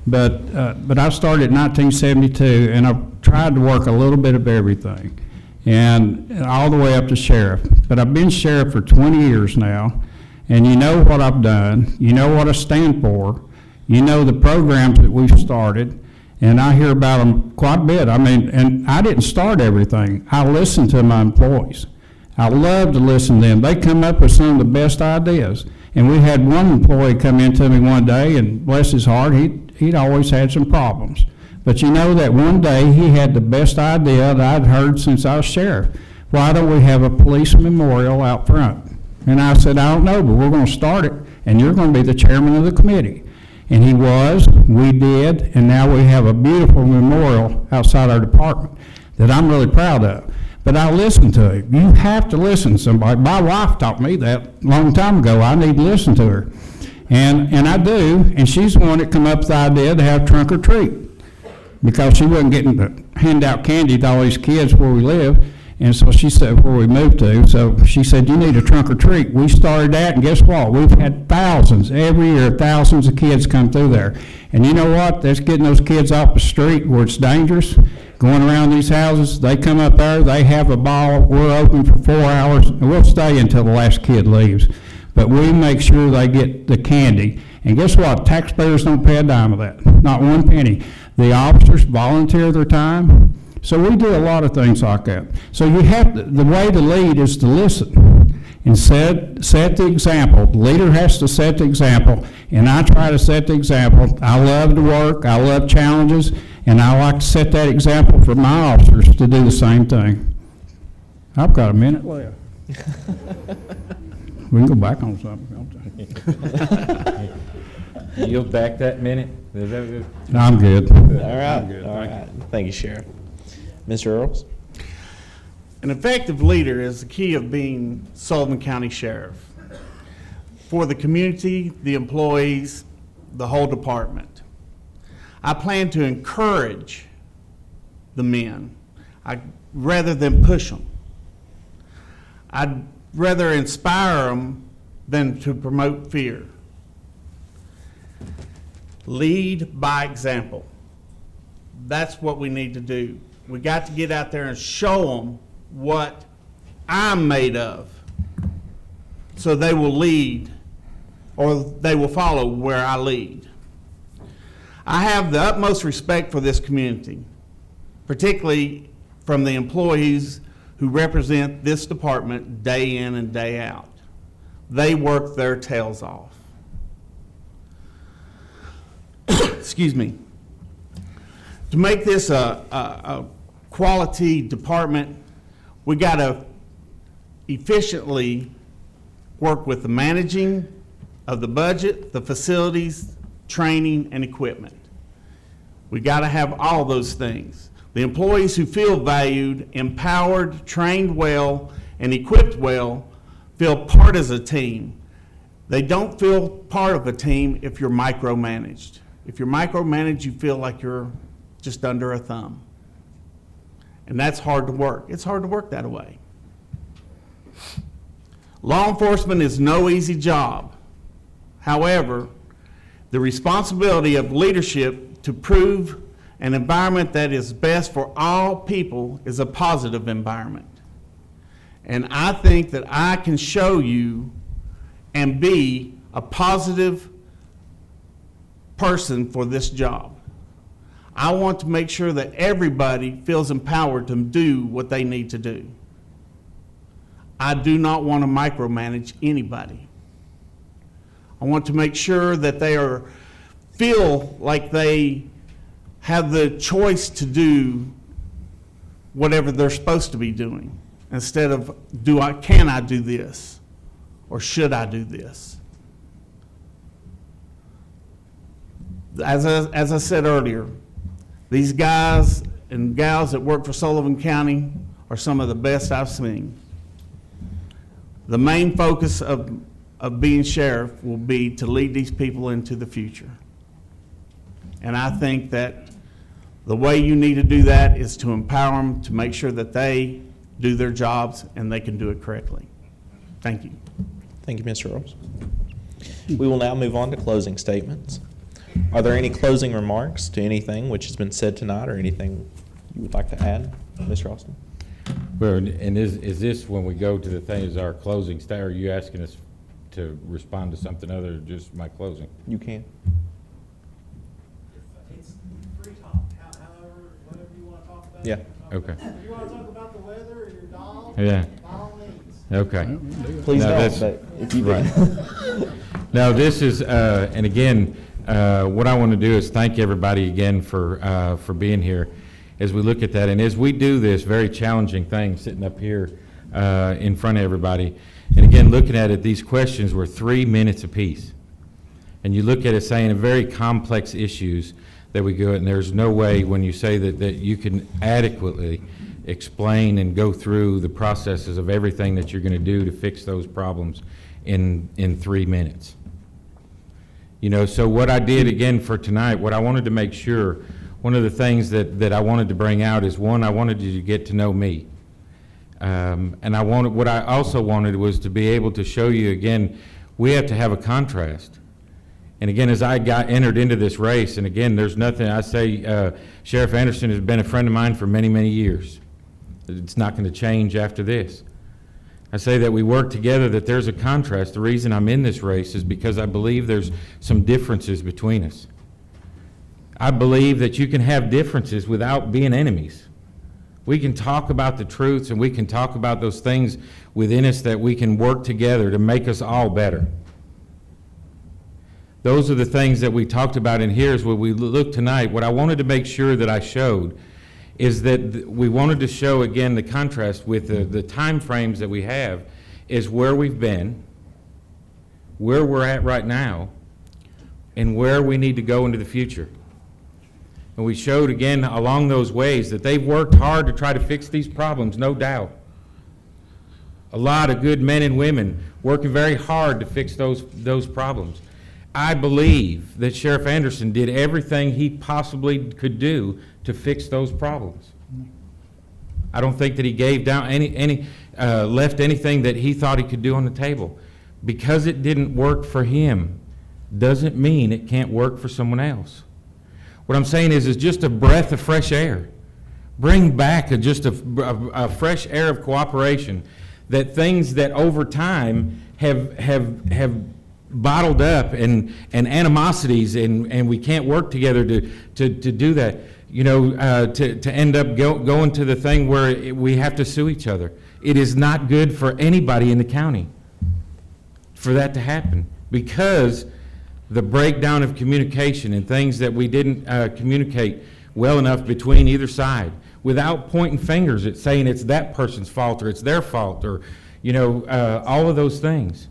But I started in 1972, and I've tried to work a little bit of everything, and all the way up to sheriff. But I've been sheriff for 20 years now, and you know what I've done. You know what I stand for. You know the programs that we've started, and I hear about them quite a bit. I mean, and I didn't start everything. I listen to my employees. I love to listen to them. They come up with some of the best ideas. And we had one employee come in to me one day, and bless his heart, he'd always had some problems. But you know that one day he had the best idea that I'd heard since I was sheriff. Why don't we have a police memorial out front? And I said, I don't know, but we're going to start it, and you're going to be the chairman of the committee. And he was, we did, and now we have a beautiful memorial outside our department that I'm really proud of. But I listen to him. You have to listen to somebody. My wife taught me that a long time ago. I need to listen to her. And I do, and she's the one that come up with the idea to have trunk or treat, because she wasn't getting to hand out candy to all these kids where we live. And so she said, where we moved to, so she said, you need a trunk or treat. We started that, and guess what? We've had thousands, every year, thousands of kids come through there. And you know what? That's getting those kids off the street where it's dangerous, going around these houses. They come up there, they have a ball. We're open for 4 hours, and we'll stay until the last kid leaves. But we make sure they get the candy. And guess what? Taxpayers don't pay a dime of that, not one penny. The officers volunteer their time. So we do a lot of things like that. So you have the way to lead is to listen and set the example. The leader has to set the example, and I try to set the example. I love to work, I love challenges, and I like to set that example for my officers to do the same thing. I've got a minute left. We can go back on something, don't we? Yield back that minute? Is that good? I'm good. All right. I'm good. All Thank right. Thank you, Sheriff. Mr. Earls? An effective leader is the key of being Sullivan County Sheriff for the community, the employees, the whole department. I plan to encourage the men rather than push them. I'd rather inspire them than to promote fear. Lead by example. That's what we need to do. We got to get out there and show them what I'm made of, so they will lead, or they will follow where I lead. I have the utmost respect for this community, particularly from the employees who represent this department day in and day out. They work their tails off. Excuse me. To make this a quality department, we got to efficiently work with the managing of the budget, the facilities, training, and equipment. We got to have all those things. The employees who feel valued, empowered, trained well, and equipped well feel part as a team. They don't feel part of a team if you're micromanaged. If you're micromanaged, you feel like you're just under a thumb. And that's hard to work. It's hard to work that way. Law enforcement is no easy job. However, the responsibility of leadership to prove an environment that is best for all people is a positive environment. And I think that I can show you and be a positive person for this job. I want to make sure that everybody feels empowered to do what they need to do. I do not want to micromanage anybody. I want to make sure that they feel like they have the choice to do whatever they're supposed to be doing, instead of can I do this, or should I do this? As I said earlier, these guys and gals that work for Sullivan County are some of the best I've seen. The main focus of being sheriff will be to lead these people into the future. And I think that the way you need to do that is to empower them to make sure that they do their jobs and they can do it correctly. Thank you. Thank you, Mr. Earls. We will now move on to closing statements. Are there any closing remarks to anything which has been said tonight, or anything you would like to add, Mr. Austin? Well, and is this, when we go to the thing, is our closing statement, are you asking us to respond to something other than just my closing? You can. It's free talk, however, whatever you want to talk about. Yeah. Okay. If you want to talk about the weather or your dog, Yeah. by all means. Okay. Please No, don't, that's- but if you Right. do. Now, this is, and again, what I want to do is thank everybody again for being here as we look at that. And as we do this very challenging thing, sitting up here in front of everybody, and again, looking at it, these questions were 3 minutes apiece. And you look at it saying very complex issues that we go, and there's no way when you say that you can adequately explain and go through the processes of everything that you're going to do to fix those problems in 3 minutes. You know, so what I did again for tonight, what I wanted to make sure, one of the things that I wanted to bring out is, one, I wanted you to get to know me. And what I also wanted was to be able to show you, again, we have to have a contrast. And again, as I entered into this race, and again, there's nothing, I say Sheriff Anderson has been a friend of mine for many, many years. It's not going to change after this. I say that we work together, that there's a contrast. The reason I'm in this race is because I believe there's some differences between us. I believe that you can have differences without being enemies. We can talk about the truths, and we can talk about those things within us that we can work together to make us all better. Those are the things that we talked about in here. Is what we look tonight. What I wanted to make sure that I showed is that we wanted to show, again, the contrast with the time frames that we have is where we've been, where we're at right now, and where we need to go into the future. And we showed, again, along those ways that they've worked hard to try to fix these problems, no doubt. A lot of good men and women working very hard to fix those problems. I believe that Sheriff Anderson did everything he possibly could do to fix those problems. I don't think that he gave down left anything that he thought he could do on the table. Because it didn't work for him doesn't mean it can't work for someone else. What I'm saying is just a breath of fresh air. Bring back just a fresh air of cooperation, that things that over time have bottled up and animosities, and we can't work together to do that, to end up going to the thing where we have to sue each other. It is not good for anybody in the county for that to happen, because the breakdown of communication and things that we didn't communicate well enough between either side, without pointing fingers at saying it's that person's fault or it's their fault, or all of those things.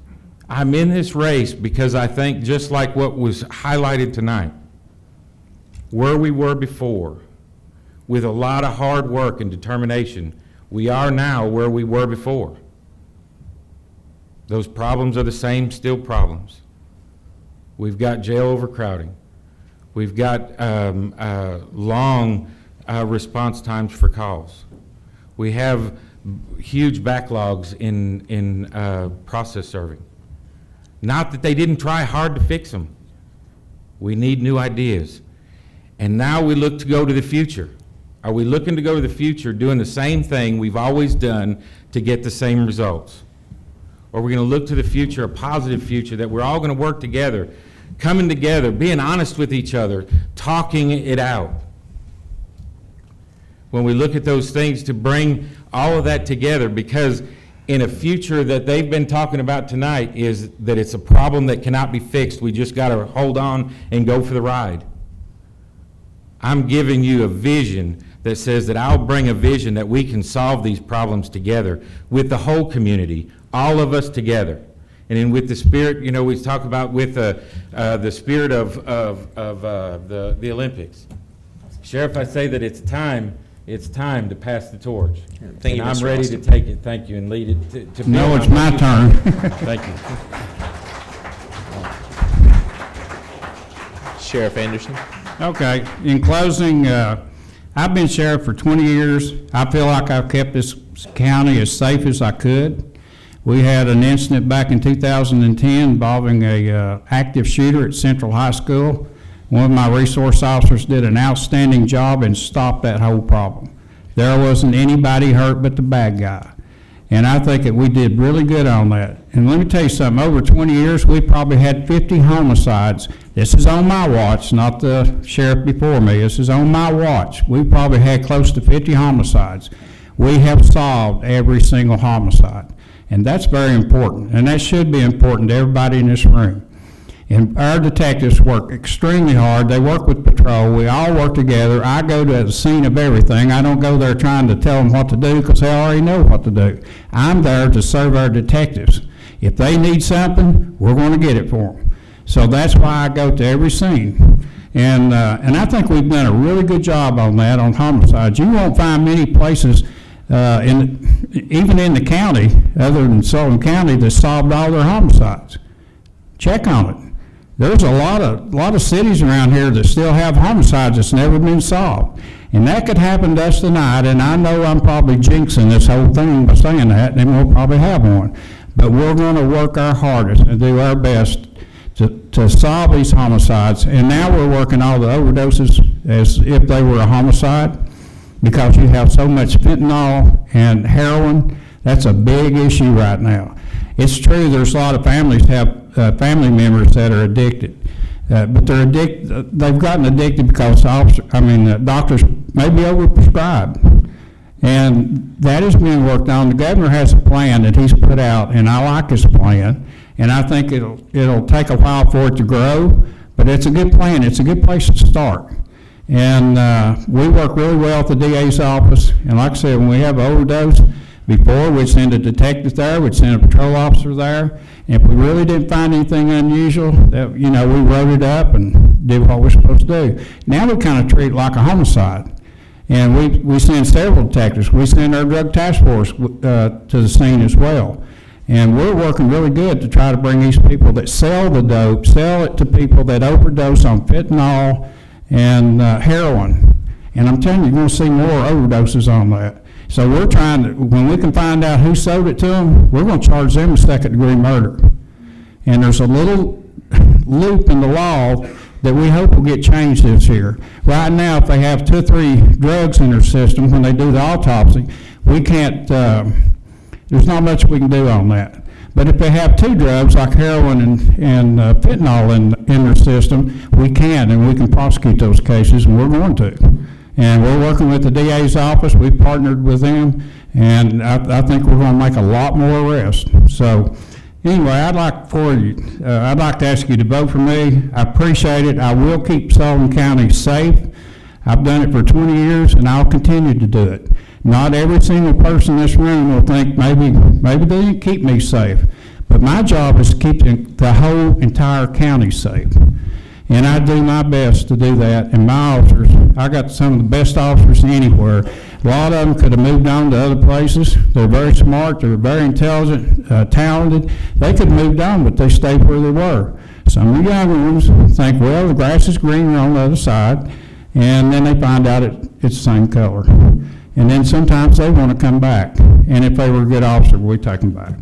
I'm in this race because I think, just like what was highlighted tonight, where we were before, with a lot of hard work and determination, we are now where we were before. Those problems are the same still problems. We've got jail overcrowding. We've got long response times for calls. We have huge backlogs in process serving. Not that they didn't try hard to fix them. We need new ideas. And now we look to go to the future. Are we looking to go to the future doing the same thing we've always done to get the same results? Or are we going to look to the future, a positive future, that we're all going to work together, coming together, being honest with each other, talking it out? When we look at those things, to bring all of that together, because in a future that they've been talking about tonight is that it's a problem that cannot be fixed. We just got to hold on and go for the ride. I'm giving you a vision that says that I'll bring a vision that we can solve these problems together with the whole community, all of us together. And then with the spirit, we talk about with the spirit of the Olympics. Sheriff, I say that it's time to pass the torch. Thank you, and I'm Mr. ready Austin. to take it, thank you, and lead it to No, build it's on my what you- turn. Thank you. Sheriff Anderson. Okay, in closing, I've been sheriff for 20 years. I feel like I've kept this county as safe as I could. We had an incident back in 2010 involving a active shooter at Central High School. One of my resource officers did an outstanding job and stopped that whole problem. There wasn't anybody hurt but the bad guy. And I think that we did really good on that. And let me tell you something, over 20 years, we probably had 50 homicides. This is on my watch, not the sheriff before me. This is on my watch. We probably had close to 50 homicides. We have solved every single homicide. And that's very important. And that should be important to everybody in this room. And our detectives work extremely hard. They work with patrol. We all work together. I go to the scene of everything. I don't go there trying to tell them what to do because they already know what to do. I'm there to serve our detectives. If they need something, we're going to get it for them. So that's why I go to every scene. And I think we've done a really good job on that, on homicides. You won't find many places, even in the county, other than Sullivan County, that solved all their homicides. Check on it. There's a lot of cities around here that still have homicides that's never been solved. And that could happen to us tonight, and I know I'm probably jinxing this whole thing by saying that, and we'll probably have one. But we're going to work our hardest and do our best to solve these homicides. And now we're working all the overdoses as if they were a homicide, because you have so much fentanyl and heroin. That's a big issue right now. It's true there's a lot of families have family members that are addicted, but they're addicted. They've gotten addicted because doctors may be overprescribed, And that is being worked on. The governor has a plan that he's put out, and I like his plan. And I think it'll take a while for it to grow, but it's a good plan. It's a good place to start. And we work really well at the DA's office. And like I said, when we have an overdose, before we'd send a detective there, we'd send a patrol officer there. And if we really didn't find anything unusual, that, you know, we wrote it up and did what we're supposed to do. Now we kind of treat it like a homicide. And we send several detectives. We send our drug task force to the scene as well. And we're working really good to try to bring these people that sell the dope, sell it to people that overdose on fentanyl and heroin. And I'm telling you, you're going to see more overdoses on that. So we're trying to, when we can find out who sold it to them, we're going to charge them with second-degree murder. And there's a little loop in the law that we hope will get changed this year. Right now, if they have 2 or 3 drugs in their system, when they do the autopsy, we can't, there's not much we can do on that. But if they have 2 drugs, like heroin and fentanyl in their system, we can, and we can prosecute those cases, and we're going to. And we're working with the DA's office. We've partnered with them, and I think we're going to make a lot more arrests. So anyway, I'd like to ask you to vote for me. I appreciate it. I will keep Sullivan County safe. I've done it for 20 years, and I'll continue to do it. Not every single person in this room will think maybe they didn't keep me safe. But my job is to keep the whole entire county safe. And I do my best to do that. And my officers, I got some of the best officers anywhere. A lot of them could have moved on to other places. They're very smart, they're very intelligent, talented. They could have moved on, but they stayed where they were. Some of the younger ones think, well, the grass is greener on the other side, and then they find out it's the same color. And then sometimes they want to come back. And if they were a good officer, we take them back.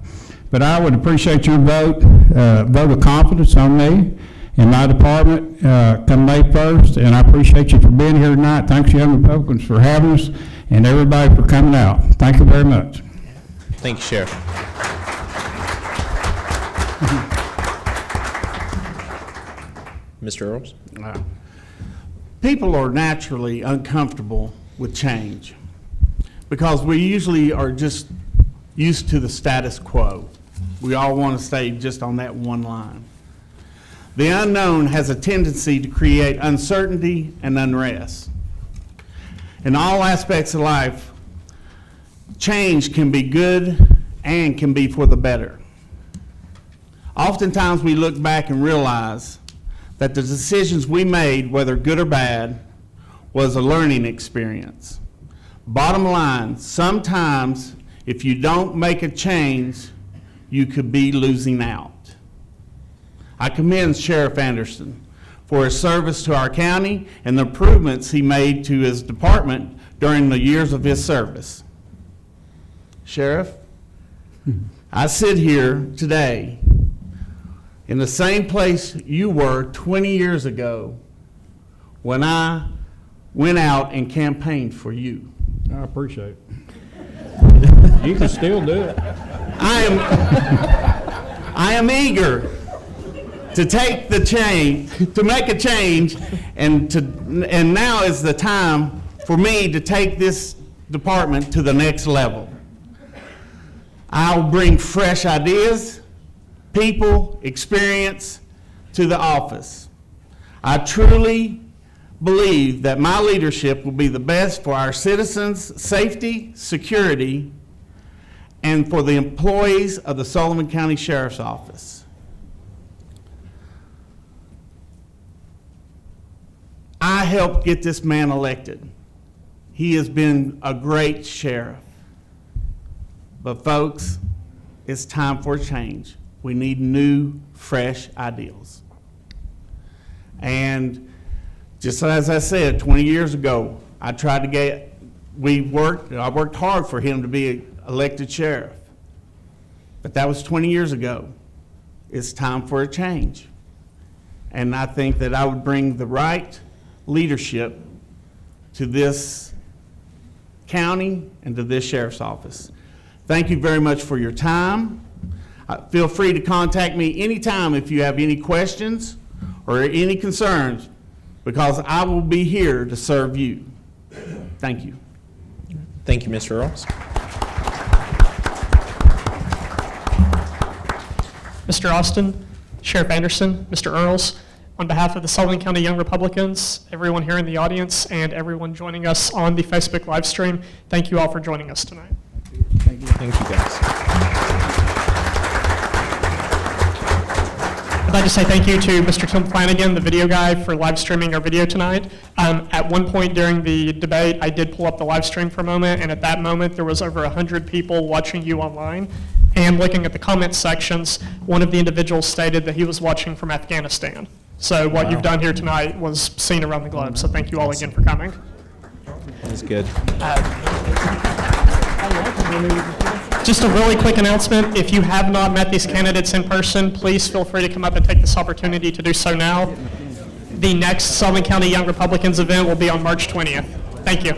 But I would appreciate your vote of confidence on me in my department come May 1st, and I appreciate you for being here tonight. Thanks, Young Republicans, for having us, and everybody for coming out. Thank you very much. Thank you, Sheriff. Mr. Earls? People are naturally uncomfortable with change because we usually are just used to the status quo. We all want to stay just on that one line. The unknown has a tendency to create uncertainty and unrest. In all aspects of life, change can be good and can be for the better. Oftentimes we look back and realize that the decisions we made, whether good or bad, was a learning experience. Bottom line, sometimes if you don't make a change, you could be losing out. I commend Sheriff Anderson for his service to our county and the improvements he made to his department during the years of his service. Sheriff, I sit here today in the same place you were 20 years ago when I went out and campaigned for you. I appreciate it. You can still do it. I am eager to take the change, to make a change, and now is the time for me to take this department to the next level. I'll bring fresh ideas, people, experience to the office. I truly believe that my leadership will be the best for our citizens' safety, security, and for the employees of the Sullivan County Sheriff's Office. I helped get this man elected. He has been a great sheriff. But folks, it's time for a change. We need new, fresh ideals. And just as I said, 20 years ago, I worked hard for him to be elected sheriff. But that was 20 years ago. It's time for a change. And I think that I would bring the right leadership to this county and to this sheriff's office. Thank you very much for your time. Feel free to contact me anytime if you have any questions or any concerns, because I will be here to serve you. Thank you. Thank you, Mr. Earls. Mr. Austin, Sheriff Anderson, Mr. Earls, on behalf of the Sullivan County Young Republicans, everyone here in the audience, and everyone joining us on the Facebook live stream, thank you all for joining us tonight. Thank you, guys. I'd like to say thank you to Mr. Tim Flanagan, the video guy, for live streaming our video tonight. At one point during the debate, I did pull up the live stream for a moment, and at that moment, there was over 100 people watching you online. And looking at the comment sections, one of the individuals stated that he was watching from Afghanistan. So what you've done here tonight was seen around the globe. So thank you all again for coming. That's good. Just a really quick announcement. If you have not met these candidates in person, please feel free to come up and take this opportunity to do so now. The next Sullivan County Young Republicans event will be on March 20th. Thank you.